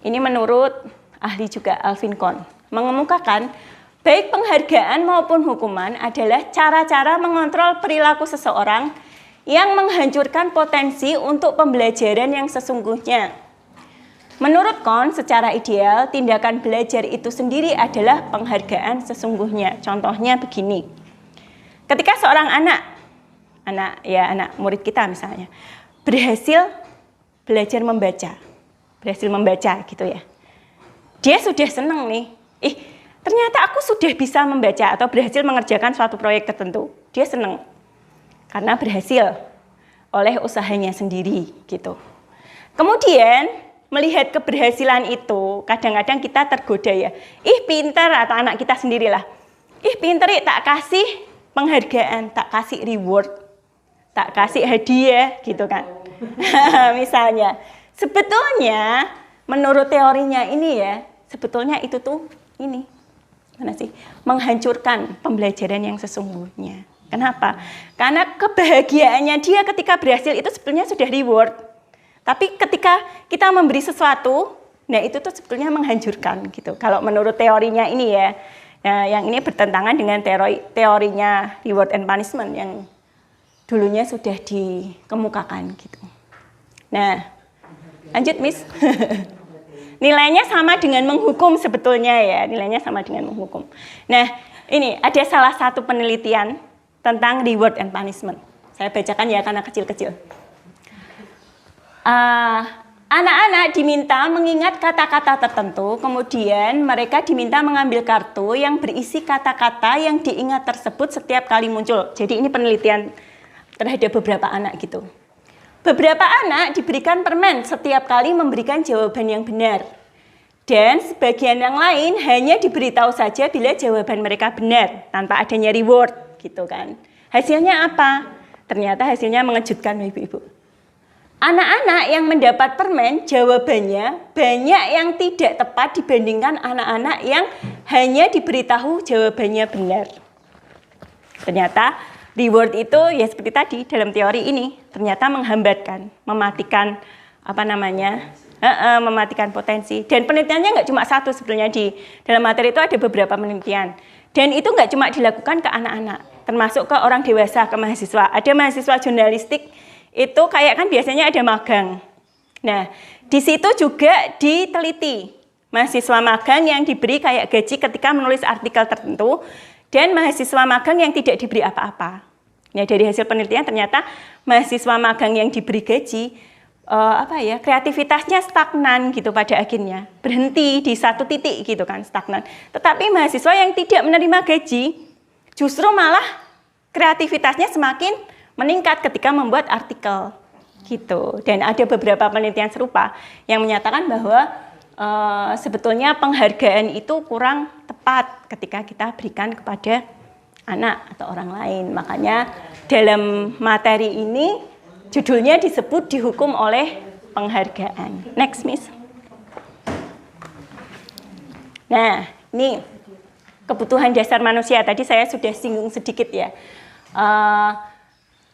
ini menurut ahli juga Alvin Kohn mengemukakan baik penghargaan maupun hukuman adalah cara-cara mengontrol perilaku seseorang yang menghancurkan potensi untuk pembelajaran yang sesungguhnya. Menurut Kohn, secara ideal, tindakan belajar itu sendiri adalah penghargaan sesungguhnya. Contohnya begini. Ketika seorang anak murid kita misalnya, berhasil belajar membaca gitu ya. Dia sudah senang nih. Ternyata aku sudah bisa membaca atau berhasil mengerjakan suatu proyek tertentu. Dia senang. Karena berhasil oleh usahanya sendiri gitu. Kemudian melihat keberhasilan itu, kadang-kadang kita tergoda ya. Pintar, atau anak kita sendirilah. Pintar ya, tak kasih penghargaan, tak kasih reward, tak kasih hadiah gitu kan. Misalnya, sebetulnya menurut teorinya ini ya, sebetulnya itu tuh ini menghancurkan pembelajaran yang sesungguhnya. Kenapa? Karena kebahagiaannya dia ketika berhasil itu sebetulnya sudah reward. Tapi ketika kita memberi sesuatu, nah itu tuh sebetulnya menghancurkan gitu. Kalau menurut teorinya ini ya, yang ini bertentangan dengan teorinya reward and punishment yang dulunya sudah dikemukakan gitu. Nah, lanjut Miss. Nilainya sama dengan menghukum sebetulnya ya, nilainya sama dengan menghukum. Nah, ini ada salah satu penelitian tentang reward and punishment. Saya bacakan ya karena kecil-kecil. Anak-anak diminta mengingat kata-kata tertentu, kemudian mereka diminta mengambil kartu yang berisi kata-kata yang diingat tersebut setiap kali muncul. Jadi ini penelitian terhadap beberapa anak gitu. Beberapa anak diberikan permen setiap kali memberikan jawaban yang benar. Dan sebagian yang lain hanya diberitahu saja bila jawaban mereka benar, tanpa adanya reward gitu kan. Hasilnya apa? Ternyata hasilnya mengejutkan ibu-ibu. Anak-anak yang mendapat permen jawabannya banyak yang tidak tepat dibandingkan anak-anak yang hanya diberitahu jawabannya benar. Ternyata reward itu ya seperti tadi dalam teori ini ternyata menghambatkan, mematikan mematikan potensi. Dan penelitiannya nggak cuma satu sebenarnya, di dalam materi itu ada beberapa penelitian. Dan itu nggak cuma dilakukan ke anak-anak, termasuk ke orang dewasa, ke mahasiswa. Ada mahasiswa jurnalistik itu kayak kan biasanya ada magang. Nah, di situ juga diteliti mahasiswa magang yang diberi kayak gaji ketika menulis artikel tertentu dan mahasiswa magang yang tidak diberi apa-apa. Ya, dari hasil penelitian ternyata mahasiswa magang yang diberi gaji kreativitasnya stagnan gitu pada akhirnya, berhenti di satu titik gitu kan, stagnan. Tetapi mahasiswa yang tidak menerima gaji justru malah kreativitasnya semakin meningkat ketika membuat artikel gitu. Dan ada beberapa penelitian serupa yang menyatakan bahwa sebetulnya penghargaan itu kurang tepat ketika kita berikan kepada anak atau orang lain. Makanya dalam materi ini judulnya disebut dihukum oleh penghargaan. Next, Miss. Nah, ini kebutuhan dasar manusia. Tadi saya sudah singgung sedikit ya.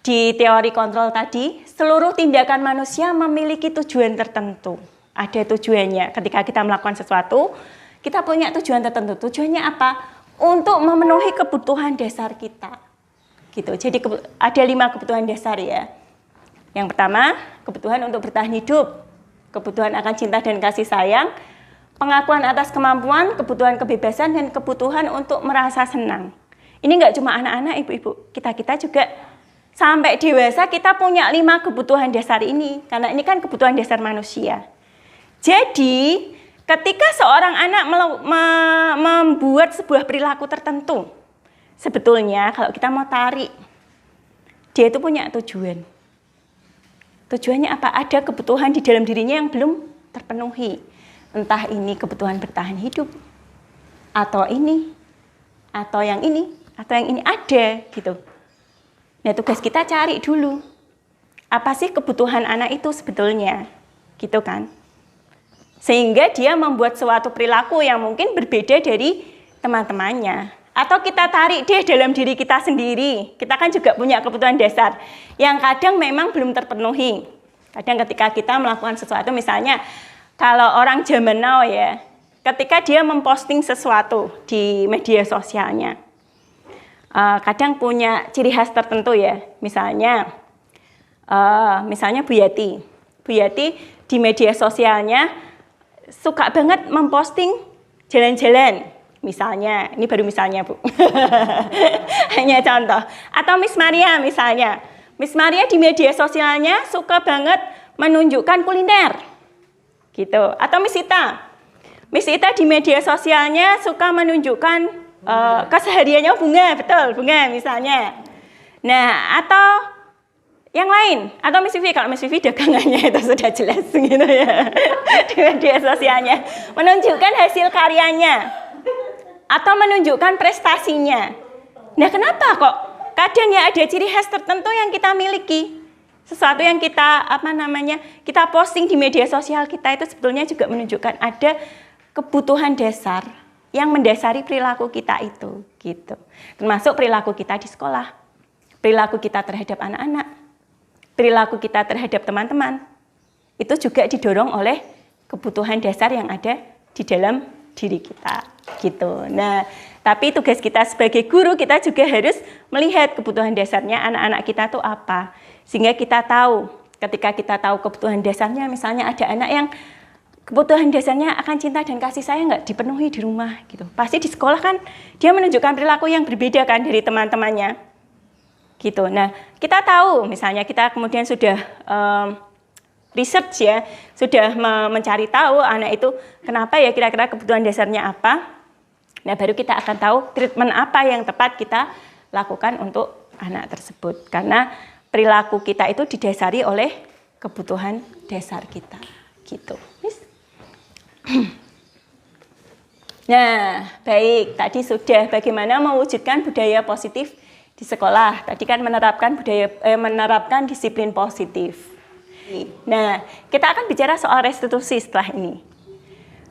Di teori kontrol tadi, seluruh tindakan manusia memiliki tujuan tertentu. Ada tujuannya. Ketika kita melakukan sesuatu, kita punya tujuan tertentu. Tujuannya apa? Untuk memenuhi kebutuhan dasar kita. Gitu. Jadi ada 5 kebutuhan dasar ya. Yang pertama, kebutuhan untuk bertahan hidup, kebutuhan akan cinta dan kasih sayang, pengakuan atas kemampuan, kebutuhan kebebasan, dan kebutuhan untuk merasa senang. Ini nggak cuma anak-anak, ibu-ibu. Kita juga sampai dewasa kita punya 5 kebutuhan dasar ini. Karena ini kan kebutuhan dasar manusia. Jadi, ketika seorang anak membuat sebuah perilaku tertentu, sebetulnya kalau kita mau tarik, dia itu punya tujuan. Tujuannya apa? Ada kebutuhan di dalam dirinya yang belum terpenuhi. Entah ini kebutuhan bertahan hidup, atau ini, atau yang ini, atau yang ini ada gitu. Nah, tugas kita cari dulu. Apa sih kebutuhan anak itu sebetulnya? Gitu kan? Sehingga dia membuat suatu perilaku yang mungkin berbeda dari teman-temannya. Atau kita tarik deh dalam diri kita sendiri. Kita kan juga punya kebutuhan dasar yang kadang memang belum terpenuhi. Kadang ketika kita melakukan sesuatu, misalnya kalau orang zaman now ya, ketika dia memposting sesuatu di media sosialnya, kadang punya ciri khas tertentu ya. Misalnya Bu Yati. Bu Yati di media sosialnya suka banget memposting jalan-jalan. Misalnya, ini baru misalnya Bu. Hanya contoh. Atau Miss Maria misalnya. Miss Maria di media sosialnya suka banget menunjukkan kuliner. Gitu. Atau Miss Ita. Miss Ita di media sosialnya suka menunjukkan kesehariannya bunga, betul, bunga misalnya. Nah, atau yang lain, atau Miss Vivi, kalau Miss Vivi dagangannya itu sudah jelas gitu ya. Di media sosialnya menunjukkan hasil karyanya atau menunjukkan prestasinya. Nah, kenapa kok kadang ya ada ciri khas tertentu yang kita miliki? Sesuatu yang kita kita posting di media sosial kita itu sebetulnya juga menunjukkan ada kebutuhan dasar yang mendasari perilaku kita itu, gitu. Termasuk perilaku kita di sekolah, perilaku kita terhadap anak-anak, perilaku kita terhadap teman-teman. Itu juga didorong oleh kebutuhan dasar yang ada di dalam diri kita, gitu. Nah, tapi tugas kita sebagai guru, kita juga harus melihat kebutuhan dasarnya anak-anak kita tuh apa. Sehingga kita tahu, ketika kita tahu kebutuhan dasarnya, misalnya ada anak yang kebutuhan dasarnya akan cinta dan kasih sayang nggak dipenuhi di rumah, gitu. Pasti di sekolah kan dia menunjukkan perilaku yang berbeda kan dari teman-temannya, gitu. Nah, kita tahu, misalnya kita kemudian sudah research ya, sudah mencari tahu anak itu kenapa ya kira-kira kebutuhan dasarnya apa. Nah, baru kita akan tahu treatment apa yang tepat kita lakukan untuk anak tersebut. Karena perilaku kita itu didasari oleh kebutuhan dasar kita, gitu. Nah, baik, tadi sudah bagaimana mewujudkan budaya positif di sekolah. Tadi kan menerapkan disiplin positif. Nah, kita akan bicara soal restitusi setelah ini.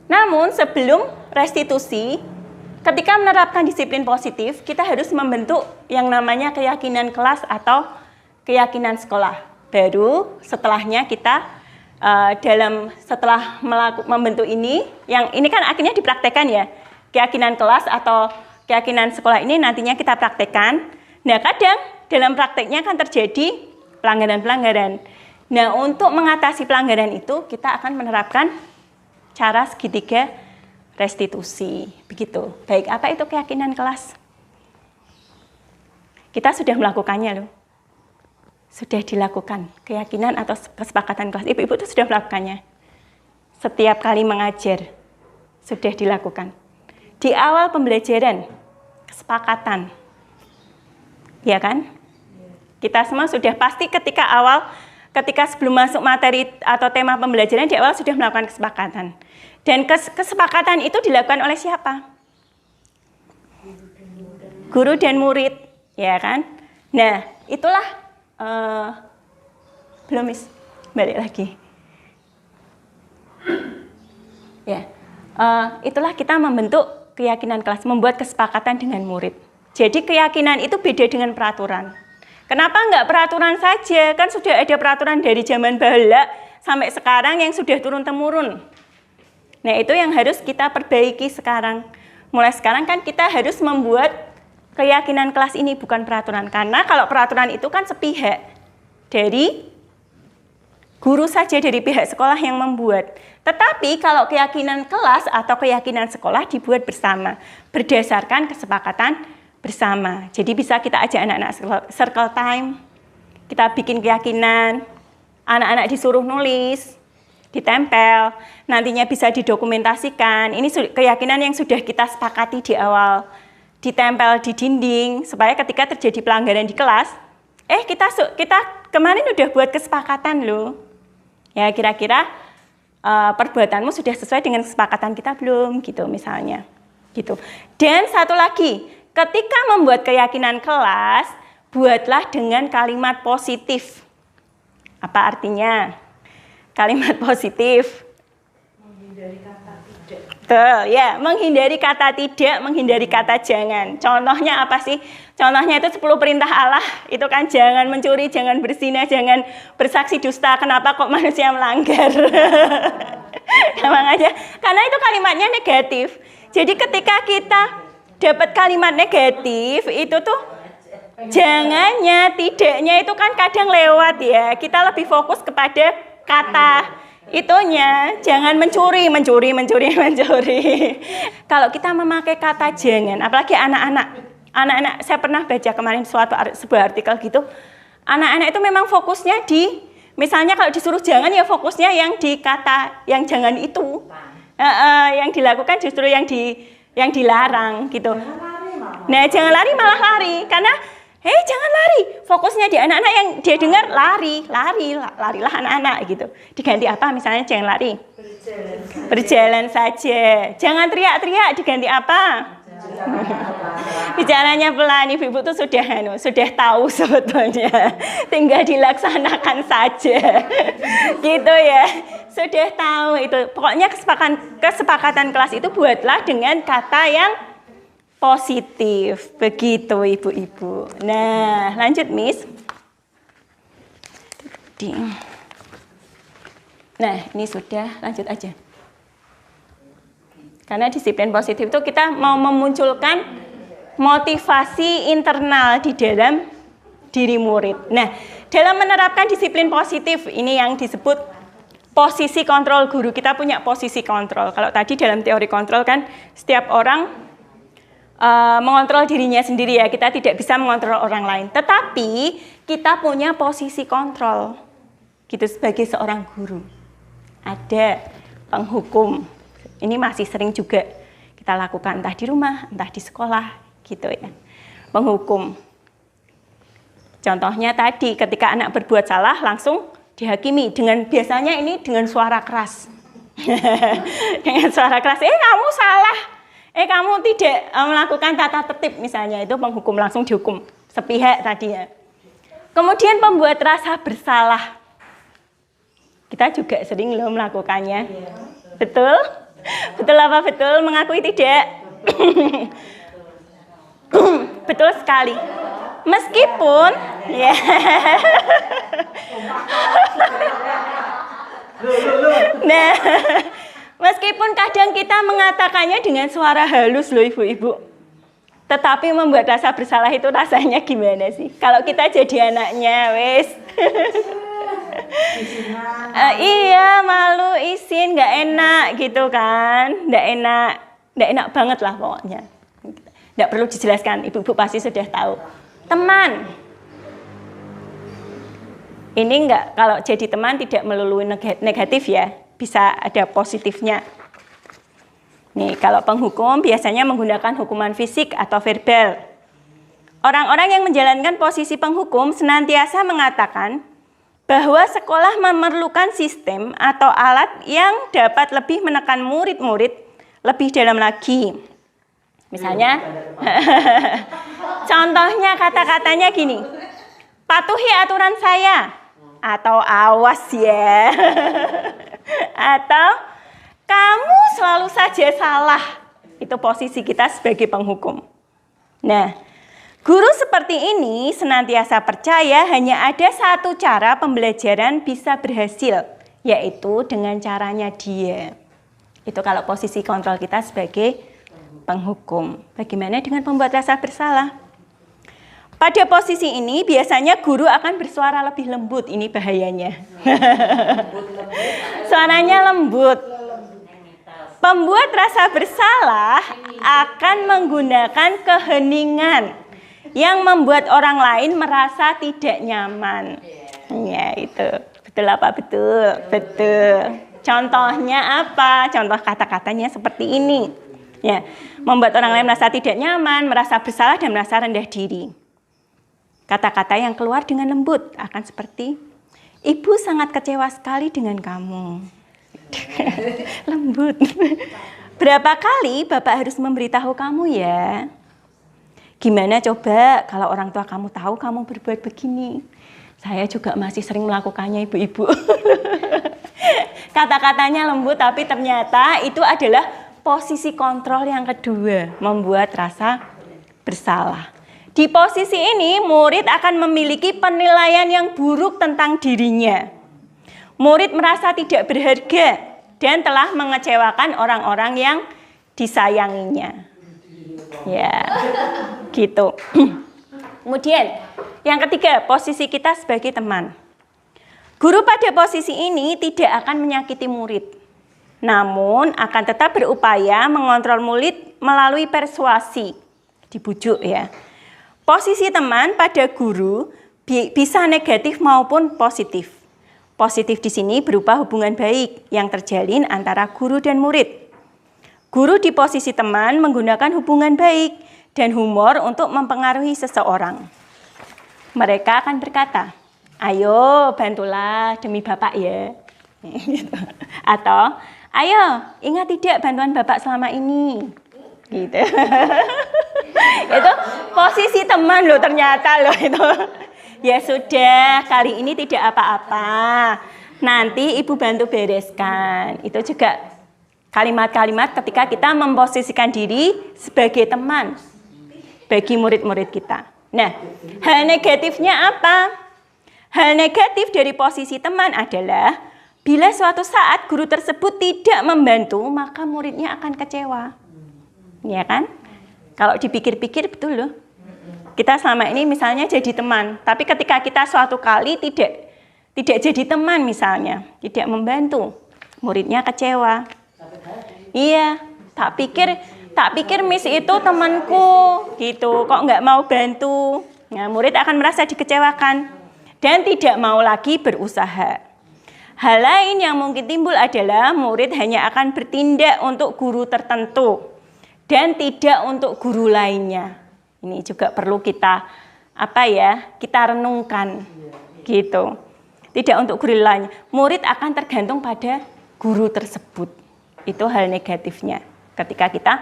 Namun sebelum restitusi, ketika menerapkan disiplin positif, kita harus membentuk yang namanya keyakinan kelas atau keyakinan sekolah. Baru setelahnya kita setelah membentuk ini, yang ini kan akhirnya dipraktekkan ya. Keyakinan kelas atau keyakinan sekolah ini nantinya kita praktekkan. Nah, kadang dalam prakteknya kan terjadi pelanggaran-pelanggaran. Nah, untuk mengatasi pelanggaran itu kita akan menerapkan cara segitiga restitusi. Begitu. Baik, apa itu keyakinan kelas? Kita sudah melakukannya loh. Sudah dilakukan keyakinan atau kesepakatan kelas. Ibu-ibu itu sudah melakukannya. Setiap kali mengajar sudah dilakukan. Di awal pembelajaran kesepakatan. Ya kan? Kita semua sudah pasti ketika awal ketika sebelum masuk materi atau tema pembelajaran di awal sudah melakukan kesepakatan. Dan kesepakatan itu dilakukan oleh siapa? Guru dan murid, ya kan? Nah, itulah belum Miss, balik lagi. Ya, itulah kita membentuk keyakinan kelas, membuat kesepakatan dengan murid. Jadi keyakinan itu beda dengan peraturan. Kenapa enggak peraturan saja? Kan sudah ada peraturan dari zaman bahala sampai sekarang yang sudah turun-temurun. Nah, itu yang harus kita perbaiki sekarang. Mulai sekarang kan kita harus membuat keyakinan kelas ini, bukan peraturan. Karena kalau peraturan itu kan sepihak dari guru saja, dari pihak sekolah yang membuat. Tetapi kalau keyakinan kelas atau keyakinan sekolah dibuat bersama, berdasarkan kesepakatan bersama. Jadi bisa kita ajak anak-anak circle time, kita bikin keyakinan, anak-anak disuruh nulis, ditempel, nantinya bisa didokumentasikan. Ini keyakinan yang sudah kita sepakati di awal, ditempel di dinding, supaya ketika terjadi pelanggaran di kelas, kita kemarin udah buat kesepakatan loh. Ya, kira-kira perbuatanmu sudah sesuai dengan kesepakatan kita belum, gitu misalnya. Gitu. Dan satu lagi, ketika membuat keyakinan kelas, buatlah dengan kalimat positif. Apa artinya? Kalimat positif. Menghindari kata tidak. Betul, ya, menghindari kata tidak, menghindari kata jangan. Contohnya apa sih? Contohnya itu 10 perintah Allah. Itu kan jangan mencuri, jangan berzina, jangan bersaksi dusta. Kenapa kok manusia melanggar? Emang aja. Karena itu kalimatnya negatif. Jadi ketika kita dapat kalimat negatif, itu tuh jangannya, tidaknya itu kan kadang lewat ya. Kita lebih fokus kepada kata itunya, jangan mencuri. Kalau kita memakai kata jangan, apalagi anak-anak, saya pernah baca kemarin sebuah artikel gitu, anak-anak itu memang fokusnya di, misalnya kalau disuruh jangan ya fokusnya yang di kata yang jangan itu, yang dilakukan justru yang dilarang gitu. Nah, jangan lari malah lari, karena jangan lari. Fokusnya di anak-anak yang dia dengar larilah anak-anak gitu. Diganti apa? Misalnya jangan lari. Berjalan saja. Jangan teriak-teriak, diganti apa? Bicaranya pelan. Ibu-ibu tuh sudah tahu sebetulnya. Tinggal dilaksanakan saja. Gitu ya. Sudah tahu itu. Pokoknya kesepakatan kelas itu buatlah dengan kata yang positif, begitu ibu-ibu. Nah, lanjut Miss. Nah, ini sudah, lanjut aja. Karena disiplin positif itu kita mau memunculkan motivasi internal di dalam diri murid. Nah, dalam menerapkan disiplin positif, ini yang disebut posisi kontrol guru. Kita punya posisi kontrol. Kalau tadi dalam teori kontrol kan, setiap orang mengontrol dirinya sendiri ya, kita tidak bisa mengontrol orang lain. Tetapi kita punya posisi kontrol, gitu sebagai seorang guru. Ada penghukum, ini masih sering juga kita lakukan entah di rumah, entah di sekolah, gitu ya. Penghukum. Contohnya tadi, ketika anak berbuat salah langsung dihakimi biasanya ini dengan suara keras. Dengan suara keras, kamu salah. Kamu tidak melakukan tata tertib misalnya, itu penghukum, langsung dihukum sepihak tadi ya. Kemudian pembuat rasa bersalah. Kita juga sering loh melakukannya. Betul? Betul apa betul? Mengakui tidak? Betul sekali. Meskipun ya. Nah, meskipun kadang kita mengatakannya dengan suara halus loh ibu-ibu, tetapi membuat rasa bersalah itu rasanya gimana sih? Kalau kita jadi anaknya, wes. Iya, malu, izin, nggak enak gitu kan, nggak enak banget lah pokoknya. Nggak perlu dijelaskan, ibu-ibu pasti sudah tahu. Teman, ini nggak, kalau jadi teman tidak melulu negatif ya. Bisa ada positifnya. Nih, kalau penghukum biasanya menggunakan hukuman fisik atau verbal. Orang-orang yang menjalankan posisi penghukum senantiasa mengatakan bahwa sekolah memerlukan sistem atau alat yang dapat lebih menekan murid-murid lebih dalam lagi. Misalnya, contohnya kata-katanya gini, patuhi aturan saya, atau awas ya, atau kamu selalu saja salah. Itu posisi kita sebagai penghukum. Nah, guru seperti ini senantiasa percaya hanya ada satu cara pembelajaran bisa berhasil, yaitu dengan caranya dia. Itu kalau posisi kontrol kita sebagai penghukum. Bagaimana dengan pembuat rasa bersalah? Pada posisi ini biasanya guru akan bersuara lebih lembut. Ini bahayanya. Suaranya lembut. Pembuat rasa bersalah akan menggunakan keheningan yang membuat orang lain merasa tidak nyaman. Ya, itu. Betul apa betul? Betul. Contohnya apa? Contoh kata-katanya seperti ini. Ya, membuat orang lain merasa tidak nyaman, merasa bersalah dan merasa rendah diri. Kata-kata yang keluar dengan lembut akan seperti, ibu sangat kecewa sekali dengan kamu. Lembut. Berapa kali Bapak harus memberitahu kamu ya? Gimana coba kalau orang tua kamu tahu kamu berbuat begini? Saya juga masih sering melakukannya, ibu-ibu. Kata-katanya lembut, tapi ternyata itu adalah posisi kontrol yang kedua, membuat rasa bersalah. Di posisi ini, murid akan memiliki penilaian yang buruk tentang dirinya. Murid merasa tidak berharga dan telah mengecewakan orang-orang yang disayanginya. Ya, gitu. Kemudian, yang ketiga, posisi kita sebagai teman. Guru pada posisi ini tidak akan menyakiti murid, namun akan tetap berupaya mengontrol murid melalui persuasi, dibujuk ya. Posisi teman pada guru bisa negatif maupun positif. Positif di sini berupa hubungan baik yang terjalin antara guru dan murid. Guru di posisi teman menggunakan hubungan baik dan humor untuk mempengaruhi seseorang. Mereka akan berkata, ayo bantulah demi Bapak ya. Atau, ayo ingat tidak bantuan Bapak selama ini. Gitu. Itu posisi teman loh ternyata loh itu. Ya sudah, kali ini tidak apa-apa. Nanti Ibu bantu bereskan. Itu juga kalimat-kalimat ketika kita memposisikan diri sebagai teman bagi murid-murid kita. Nah, hal negatifnya apa? Hal negatif dari posisi teman adalah bila suatu saat guru tersebut tidak membantu, maka muridnya akan kecewa. Ya kan? Kalau dipikir-pikir betul loh. Kita selama ini misalnya jadi teman, tapi ketika kita suatu kali tidak jadi teman misalnya, tidak membantu, muridnya kecewa. Iya, tak pikir Miss itu temanku gitu, kok nggak mau bantu. Nah, murid akan merasa dikecewakan dan tidak mau lagi berusaha. Hal lain yang mungkin timbul adalah murid hanya akan bertindak untuk guru tertentu dan tidak untuk guru lainnya. Ini juga perlu kita renungkan gitu. Tidak untuk guru lainnya. Murid akan tergantung pada guru tersebut. Itu hal negatifnya ketika kita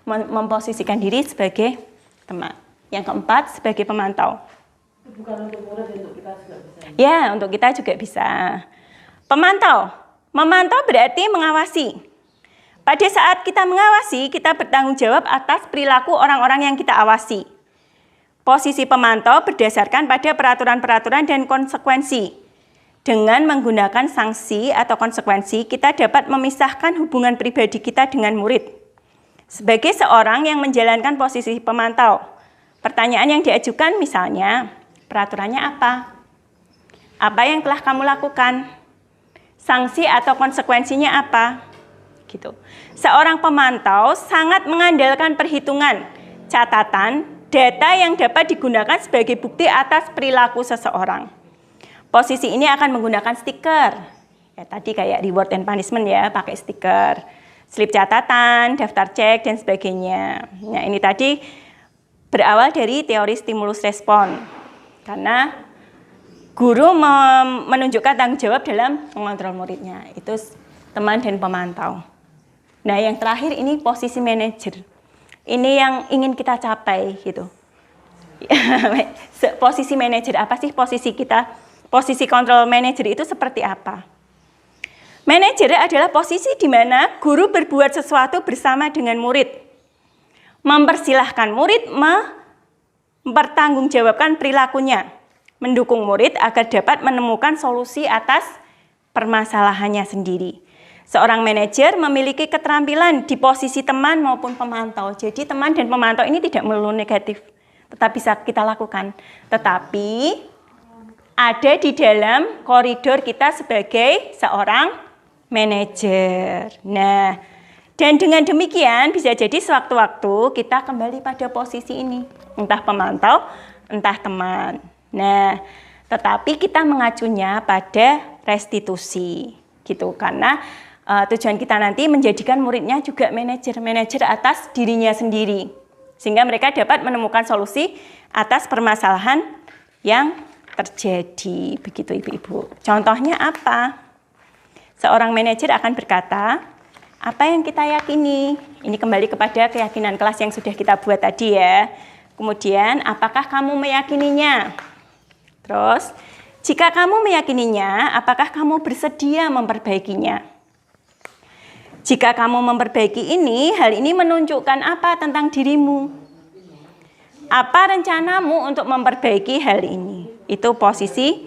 memposisikan diri sebagai teman. Yang keempat, sebagai pemantau. Bukan untuk murid, untuk kita juga bisa. Ya, untuk kita juga bisa. Pemantau. Memantau berarti mengawasi. Pada saat kita mengawasi, kita bertanggung jawab atas perilaku orang-orang yang kita awasi. Posisi pemantau berdasarkan pada peraturan-peraturan dan konsekuensi. Dengan menggunakan sanksi atau konsekuensi, kita dapat memisahkan hubungan pribadi kita dengan murid. Sebagai seorang yang menjalankan posisi pemantau, pertanyaan yang diajukan misalnya, peraturannya apa? Apa yang telah kamu lakukan? Sanksi atau konsekuensinya apa? Gitu. Seorang pemantau sangat mengandalkan perhitungan, catatan, data yang dapat digunakan sebagai bukti atas perilaku seseorang. Posisi ini akan menggunakan stiker. Ya, tadi kayak reward and punishment ya, pakai stiker. Slip catatan, daftar cek, dan sebagainya. Nah, ini tadi berawal dari teori stimulus respon. Karena guru menunjukkan tanggung jawab dalam mengontrol muridnya. Itu teman dan pemantau. Nah, yang terakhir ini posisi manajer. Ini yang ingin kita capai gitu. Posisi manajer apa sih posisi kita? Posisi kontrol manajer itu seperti apa? Manajer adalah posisi di mana guru berbuat sesuatu bersama dengan murid. Mempersilahkan murid mempertanggungjawabkan perilakunya. Mendukung murid agar dapat menemukan solusi atas permasalahannya sendiri. Seorang manajer memiliki keterampilan di posisi teman maupun pemantau. Jadi teman dan pemantau ini tidak melulu negatif, tetap bisa kita lakukan. Tetapi ada di dalam koridor kita sebagai seorang manajer. Nah, dan dengan demikian bisa jadi sewaktu-waktu kita kembali pada posisi ini. Entah pemantau, entah teman. Nah, tetapi kita mengacunya pada restitusi. Gitu, karena tujuan kita nanti menjadikan muridnya juga manajer atas dirinya sendiri. Sehingga mereka dapat menemukan solusi atas permasalahan yang terjadi. Begitu ibu-ibu. Contohnya apa? Seorang manajer akan berkata, apa yang kita yakini? Ini kembali kepada keyakinan kelas yang sudah kita buat tadi ya. Kemudian, apakah kamu meyakininya? Terus, jika kamu meyakininya, apakah kamu bersedia memperbaikinya? Jika kamu memperbaiki ini, hal ini menunjukkan apa tentang dirimu? Apa rencanamu untuk memperbaiki hal ini? Itu posisi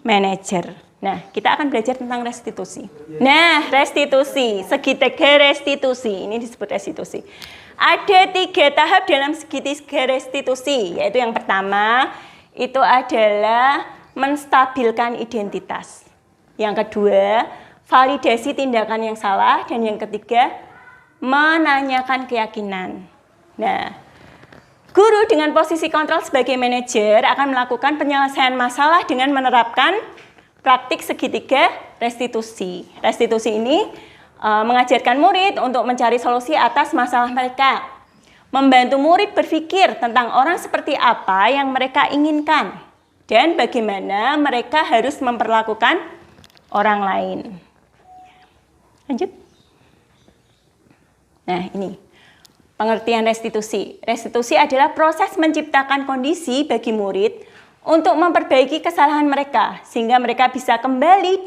manajer. Nah, kita akan belajar tentang restitusi. Nah, restitusi, segitiga restitusi, ini disebut restitusi. Ada 3 tahap dalam segitiga restitusi, yaitu yang pertama, itu adalah menstabilkan identitas. Yang kedua, validasi tindakan yang salah. Dan yang ketiga, menanyakan keyakinan. Nah, guru dengan posisi kontrol sebagai manajer akan melakukan penyelesaian masalah dengan menerapkan praktik segitiga restitusi. Restitusi ini mengajarkan murid untuk mencari solusi atas masalah mereka. Membantu murid berpikir tentang orang seperti apa yang mereka inginkan. Dan bagaimana mereka harus memperlakukan orang lain. Lanjut. Nah, ini pengertian restitusi. Restitusi adalah proses menciptakan kondisi bagi murid untuk memperbaiki kesalahan mereka sehingga mereka bisa kembali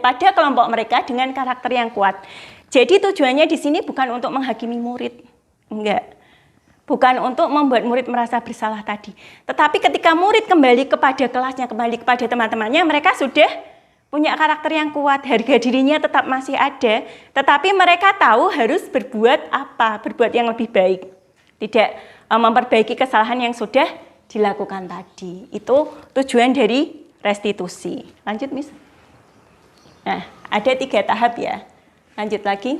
pada kelompok mereka dengan karakter yang kuat. Jadi tujuannya di sini bukan untuk menghakimi murid. Enggak. Bukan untuk membuat murid merasa bersalah tadi. Tetapi ketika murid kembali kepada kelasnya, kembali kepada teman-temannya, mereka sudah punya karakter yang kuat, harga dirinya tetap masih ada, tetapi mereka tahu harus berbuat apa, berbuat yang lebih baik. Tidak memperbaiki kesalahan yang sudah dilakukan tadi. Itu tujuan dari restitusi. Lanjut, Miss. Nah, ada 3 tahap ya. Lanjut lagi.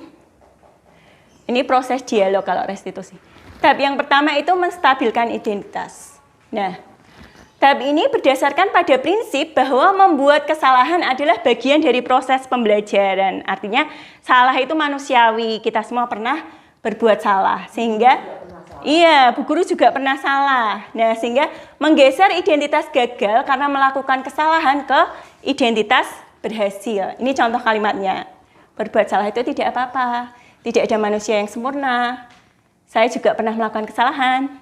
Ini proses dialog kalau restitusi. Tahap yang pertama itu menstabilkan identitas. Nah, tahap ini berdasarkan pada prinsip bahwa membuat kesalahan adalah bagian dari proses pembelajaran. Artinya salah itu manusiawi, kita semua pernah berbuat salah. Sehingga, iya, Bu Guru juga pernah salah. Nah, sehingga menggeser identitas gagal karena melakukan kesalahan ke identitas berhasil. Ini contoh kalimatnya. Berbuat salah itu tidak apa-apa. Tidak ada manusia yang sempurna. Saya juga pernah melakukan kesalahan.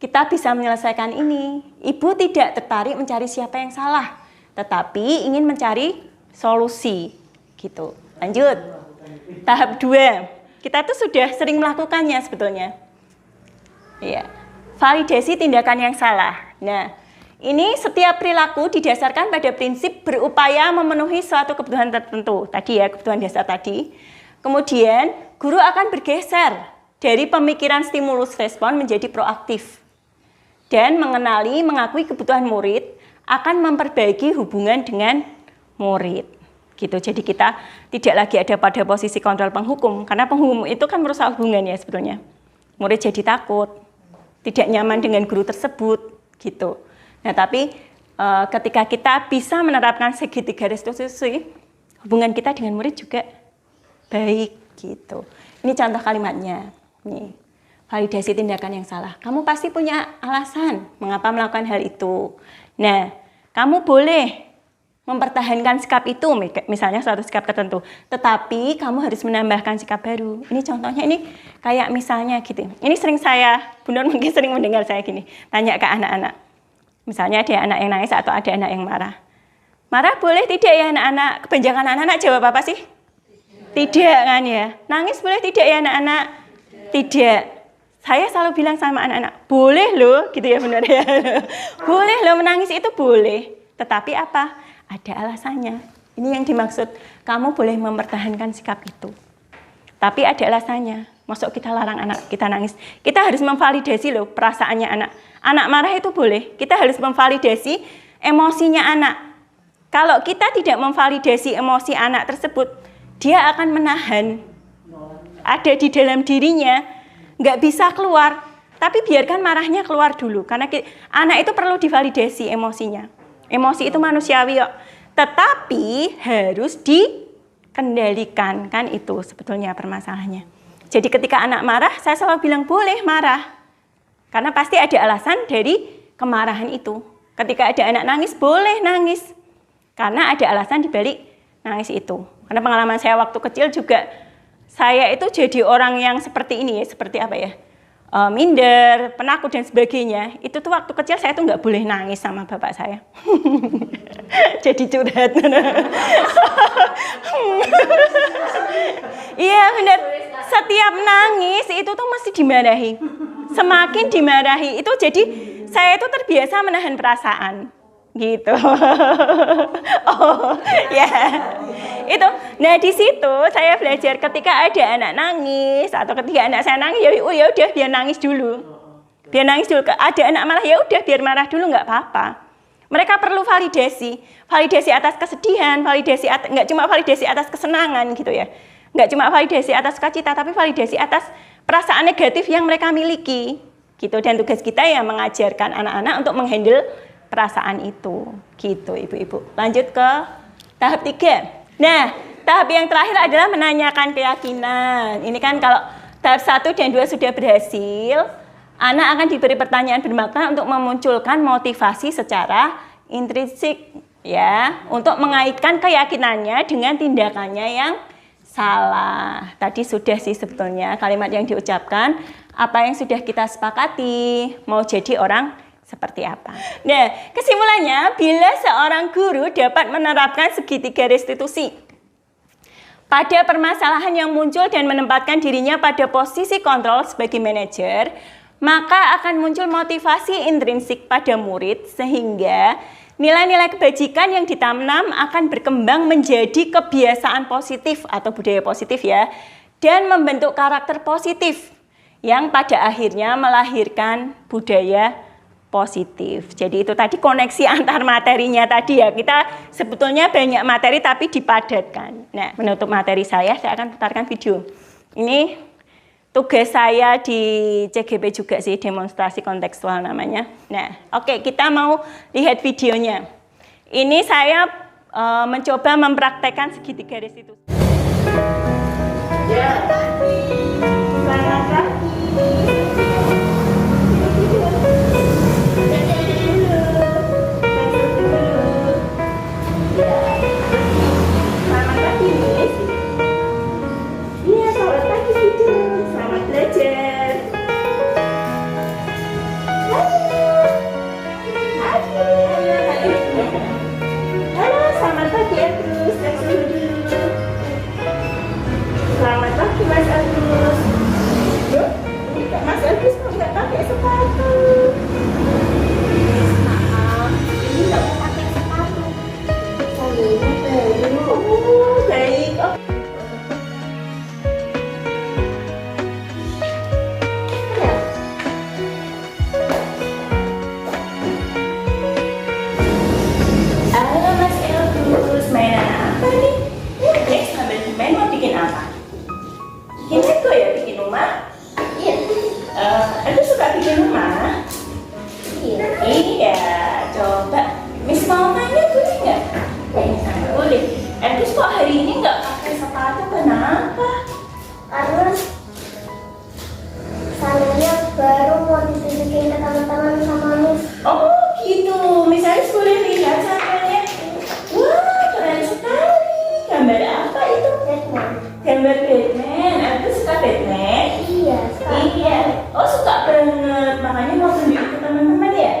Kita bisa menyelesaikan ini. Ibu tidak tertarik mencari siapa yang salah, tetapi ingin mencari solusi. Gitu. Lanjut. Tahap 2. Kita tuh sudah sering melakukannya sebetulnya. Iya. Validasi tindakan yang salah. Nah, ini setiap perilaku didasarkan pada prinsip berupaya memenuhi suatu kebutuhan tertentu. Tadi ya, kebutuhan dasar tadi. Kemudian, guru akan bergeser dari pemikiran stimulus respon menjadi proaktif. Dan mengakui kebutuhan murid akan memperbaiki hubungan dengan murid. Gitu. Jadi kita tidak lagi ada pada posisi kontrol penghukum, karena penghukum itu kan merusak hubungan ya sebetulnya. Murid jadi takut, tidak nyaman dengan guru tersebut, gitu. Nah, tapi ketika kita bisa menerapkan segitiga restitusi, hubungan kita dengan murid juga baik, gitu. Ini contoh kalimatnya. Nih. Validasi tindakan yang salah. Kamu pasti punya alasan mengapa melakukan hal itu. Nah, kamu boleh mempertahankan sikap itu, misalnya suatu sikap tertentu. Tetapi kamu harus menambahkan sikap baru. Ini contohnya ini kayak misalnya gitu. Ini sering Bu Nur mungkin sering mendengar saya gini, tanya ke anak-anak. Misalnya ada anak yang nangis atau ada anak yang marah. Marah boleh tidak ya anak-anak? Kebanyakan anak-anak jawab apa sih? Tidak kan ya. Nangis boleh tidak ya anak-anak? Tidak. Saya selalu bilang sama anak-anak, boleh loh, gitu ya benar ya. Boleh loh menangis itu boleh. Tetapi apa? Ada alasannya. Ini yang dimaksud, kamu boleh mempertahankan sikap itu. Tapi ada alasannya. Masuk kita larang anak kita nangis. Kita harus memvalidasi loh perasaannya anak. Anak marah itu boleh. Kita harus memvalidasi emosinya anak. Kalau kita tidak memvalidasi emosi anak tersebut, dia akan menahan. Ada di dalam dirinya, nggak bisa keluar. Tapi biarkan marahnya keluar dulu. Karena anak itu perlu divalidasi emosinya. Emosi itu manusiawi kok. Tetapi harus dikendalikan. Kan itu sebetulnya permasalahannya. Jadi ketika anak marah, saya selalu bilang boleh marah. Karena pasti ada alasan dari kemarahan itu. Ketika ada anak nangis, boleh nangis. Karena ada alasan dibalik nangis itu. Karena pengalaman saya waktu kecil juga, saya itu jadi orang yang seperti ini ya, seperti apa ya, minder, penakut dan sebagainya. Itu tuh waktu kecil saya tuh nggak boleh nangis sama bapak saya. Jadi curhat. Iya benar. Setiap nangis itu tuh mesti dimarahi. Semakin dimarahi itu jadi saya itu terbiasa menahan perasaan. Gitu. Oh, ya. Itu. Nah, di situ saya belajar ketika ada anak nangis atau ketika anak saya nangis, ya udah biar nangis dulu. Biar nangis dulu. Ada anak marah, ya udah biar marah dulu nggak apa-apa. Mereka perlu validasi. Validasi atas kesedihan, validasi nggak cuma validasi atas kesenangan gitu ya. Nggak cuma validasi atas sukacita, tapi validasi atas perasaan negatif yang mereka miliki. Gitu. Dan tugas kita ya mengajarkan anak-anak untuk menghandle perasaan itu, gitu ibu-ibu. Lanjut ke tahap 3. Nah, tahap yang terakhir adalah menanyakan keyakinan. Ini kan kalau tahap 1 dan 2 sudah berhasil, anak akan diberi pertanyaan bermakna untuk memunculkan motivasi secara intrinsik, ya, untuk mengaitkan keyakinannya dengan tindakannya yang salah. Tadi sudah sih sebetulnya kalimat yang diucapkan, apa yang sudah kita sepakati, mau jadi orang seperti apa. Nah, kesimpulannya, bila seorang guru dapat menerapkan segitiga restitusi pada permasalahan yang muncul dan menempatkan dirinya pada posisi kontrol sebagai manajer, maka akan muncul motivasi intrinsik pada murid sehingga nilai-nilai kebajikan yang ditanam akan berkembang menjadi kebiasaan positif atau budaya positif ya, dan membentuk karakter positif yang pada akhirnya melahirkan budaya positif. Jadi itu tadi koneksi antar materinya tadi ya. Kita sebetulnya banyak materi tapi dipadatkan. Nah, menutup materi saya akan putarkan video. Ini tugas saya di CGP juga sih, demonstrasi kontekstual namanya. Nah, oke, kita mau lihat videonya. Ini saya mencoba mempraktekkan segitiga restitusi. Ya. Selamat pagi. Mas Agus kok nggak pakai sepatu? Maaf, ini nggak mau pakai sepatu. Sayangnya baru. Oh, baik. Oh. Halo Mas Agus, mainan apa nih? Oke, sambil main mau bikin apa? Bikin Lego ya, bikin rumah? Iya. Aku suka bikin rumah. Iya. Iya, coba. Miss mau mainnya boleh nggak? Boleh. Terus kok hari ini nggak pakai sepatu? Kenapa? Karena sandalnya baru mau ditunjukin ke teman-teman sama Miss. Oh gitu. Miss Aris boleh lihat gambar Batman. Aku suka Batman. Iya. Iya. Oh suka banget. Makanya mau tunjukin ke teman-teman ya.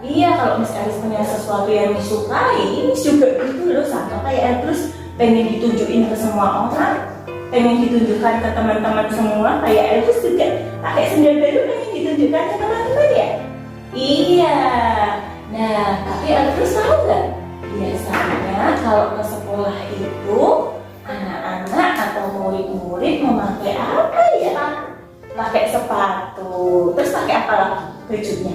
Iya, kalau Miss Elis punya sesuatu yang disukai, Miss juga gitu loh, sama kayak terus pengen ditunjukin ke semua orang, pengen ditunjukkan ke teman-teman semua, kayak Elvis juga pakai sendal baru pengen ditunjukkan ke teman-teman ya. Iya. Nah, tapi Elvis tahu nggak? Biasanya kalau ke sekolah itu anak-anak atau murid-murid memakai apa ya? Pakai sepatu. Terus pakai apa lagi bajunya?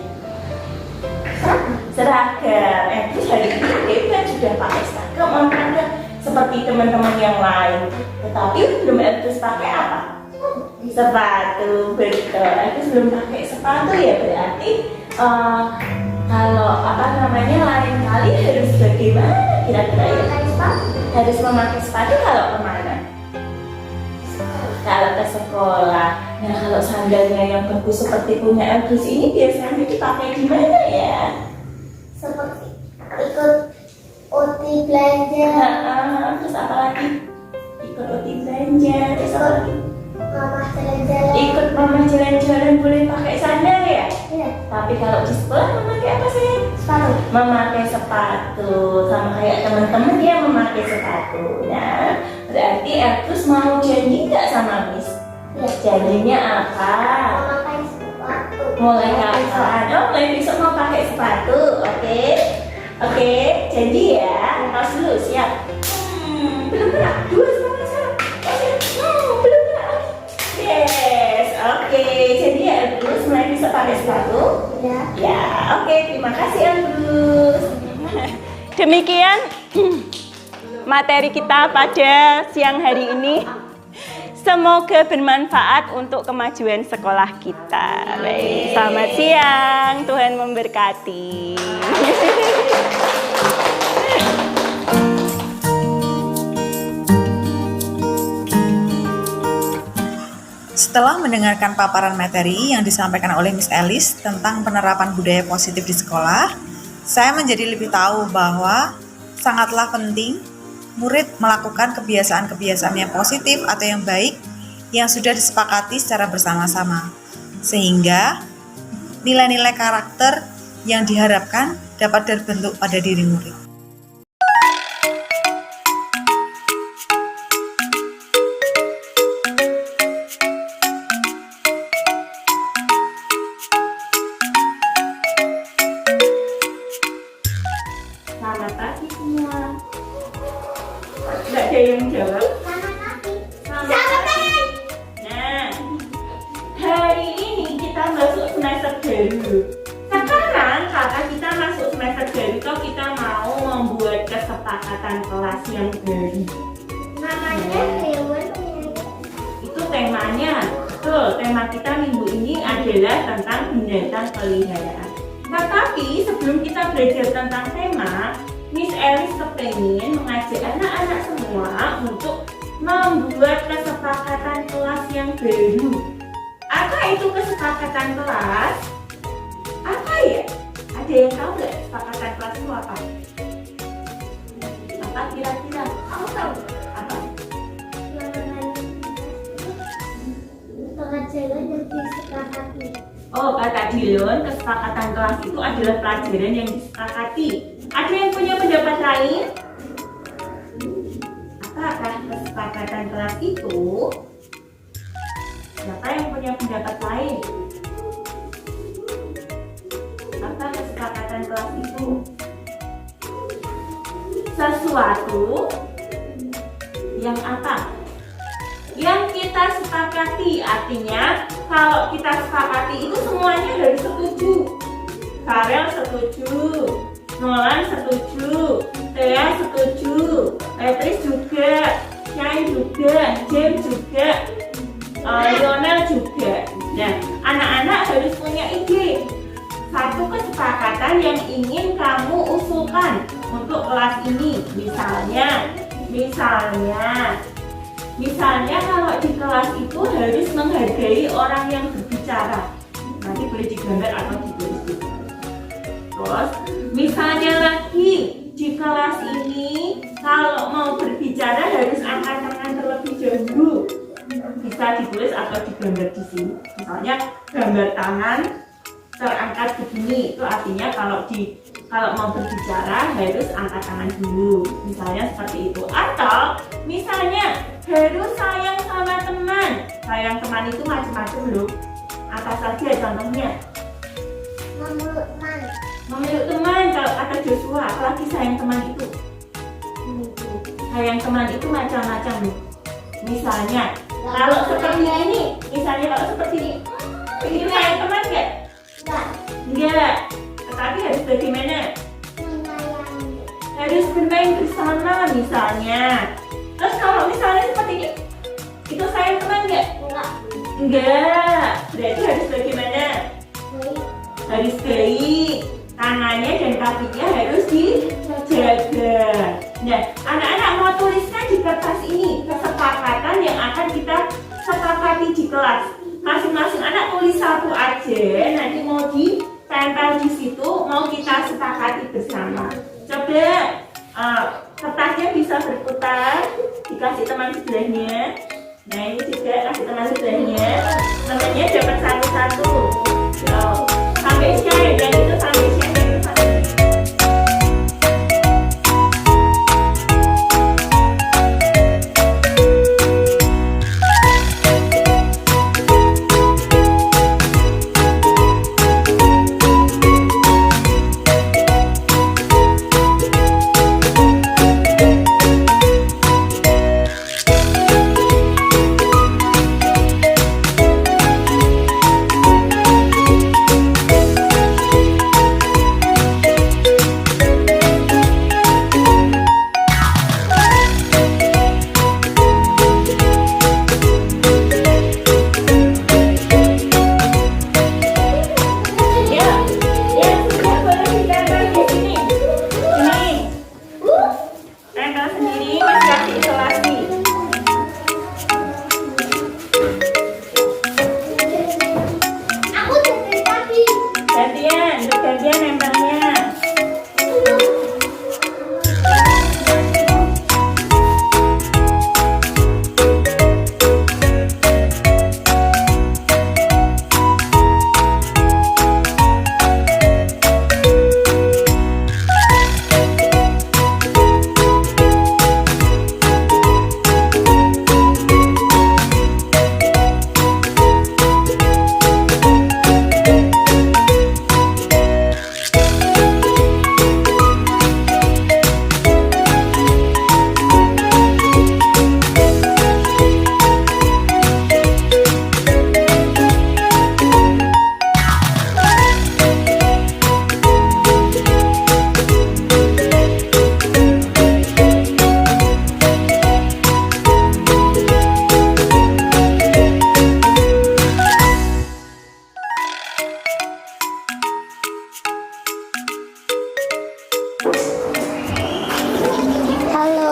Seragam. Terus hari ini dia sudah pakai seragam olahraga seperti teman-teman yang lain. Tetapi belum Elvis pakai apa? Sepatu, betul. Elvis belum pakai sepatu ya, berarti kalau apa namanya lain kali harus bagaimana kira-kira ya? Harus memakai sepatu kalau kemana? Kalau ke sekolah. Nah, kalau sandalnya yang bagus seperti punya Elvis ini biasanya dipakai di mana ya? Seperti ikut OT belanja. Terus apa lagi? Ikut OT belanja. Terus apa lagi? Mama jalan-jalan. Ikut mama jalan-jalan boleh pakai sandal ya? Iya. Tapi kalau di sekolah memakai apa sih? Sepatu. Memakai sepatu. Sama kayak teman-teman dia memakai sepatu. Nah, berarti Elvis mau janji nggak sama Miss? Iya. Janjinya apa? Memakai sepatu. Mulai kapan? Oh, mulai besok mau pakai sepatu. Oke. Oke, janji ya. Tos dulu, siap. Belum pernah. Dua semangat sekarang. Oke. Belum pernah. Yes. Oke, jadi ya Elbrus mulai bisa pakai sepatu. Ya. Ya, oke. Terima kasih Elbrus. Demikian materi kita pada siang hari ini. Semoga bermanfaat untuk kemajuan sekolah kita. Baik, selamat siang. Tuhan memberkati. Setelah mendengarkan paparan materi yang disampaikan oleh Miss Elis tentang penerapan budaya positif di sekolah, saya menjadi lebih tahu bahwa sangatlah penting murid melakukan kebiasaan-kebiasaan yang positif atau yang baik yang sudah disepakati secara bersama-sama, sehingga nilai-nilai karakter yang diharapkan dapat terbentuk pada diri murid. Selamat pagi semua. Nggak ada yang jawab. Selamat pagi. Nah, hari ini kita masuk semester baru. Sekarang kakak kita masuk semester baru, kalau kita mau membuat kesepakatan kelas yang baru. Namanya hewan. Itu temanya. Betul, tema kita minggu ini adalah tentang binatang peliharaan. Tetapi sebelum kita belajar tentang tema, Miss Elis kepengen mengajak anak-anak semua untuk membuat kesepakatan kelas yang baru. Apa itu kesepakatan kelas? Apa ya? Ada yang tahu nggak kesepakatan kelas itu apa? Apa kira-kira? Aku tahu. Apa? Pengajaran yang disepakati. Oh, kata Dilon, kesepakatan kelas itu adalah pelajaran yang disepakati. Ada yang punya pendapat lain? Apakah kesepakatan kelas itu? Siapa yang punya pendapat lain? Apa kesepakatan kelas itu? Sesuatu yang apa? Yang kita sepakati, artinya kalau kita sepakati itu semuanya harus setuju. Farel setuju, Nolan setuju, Thea setuju, Patrice juga, Shine juga, James juga, Lionel juga. Nah, anak-anak harus punya ide. Satu kesepakatan yang ingin kamu usulkan untuk kelas ini. Misalnya kalau di kelas itu harus menghargai orang yang berbicara. Nanti boleh digambar atau ditulis juga. Terus, misalnya lagi di kelas ini kalau mau berbicara harus angkat tangan terlebih dahulu. bisa ditulis atau digambar di sini. Misalnya gambar tangan terangkat begini, itu artinya kalau mau berbicara harus angkat tangan dulu, misalnya seperti itu. Atau misalnya harus sayang sama teman. Sayang teman itu macam-macam loh. Apa saja contohnya? Memeluk teman kalau kata Joshua, apalagi sayang teman itu. Sayang teman itu macam-macam loh. Misalnya kalau seperti ini, ini sayang teman nggak? Enggak. Tetapi harus bagaimana? Harus bermain bersama misalnya. Terus kalau misalnya seperti ini, itu sayang teman nggak? Enggak. Berarti harus bagaimana? Harus baik. Tangannya dan kakinya harus dijaga. Nah, anak-anak mau tuliskan di kertas ini kesepakatan yang akan kita sepakati di kelas. Masing-masing anak tulis satu aja, nanti mau ditempel di situ, mau kita sepakati bersama. Coba kertasnya bisa berputar, dikasih teman sebelahnya. Nah, ini juga kasih teman sebelahnya. Temannya dapat satu-satu. Sampai share, dan itu sampai share.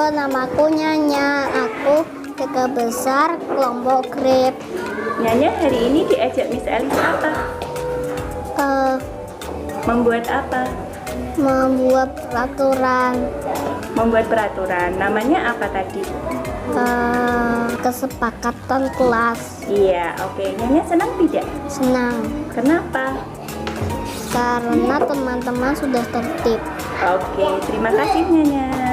Namaku Nyanya, aku kakak besar kelompok grip. Nyanya hari ini diajak Miss Elis apa? Membuat apa? Membuat peraturan. Membuat peraturan. Namanya apa tadi? Kesepakatan kelas. Iya, oke. Nyanya senang tidak? Senang. Kenapa? Karena teman-teman sudah tertib. Oke, terima kasih Nyanya.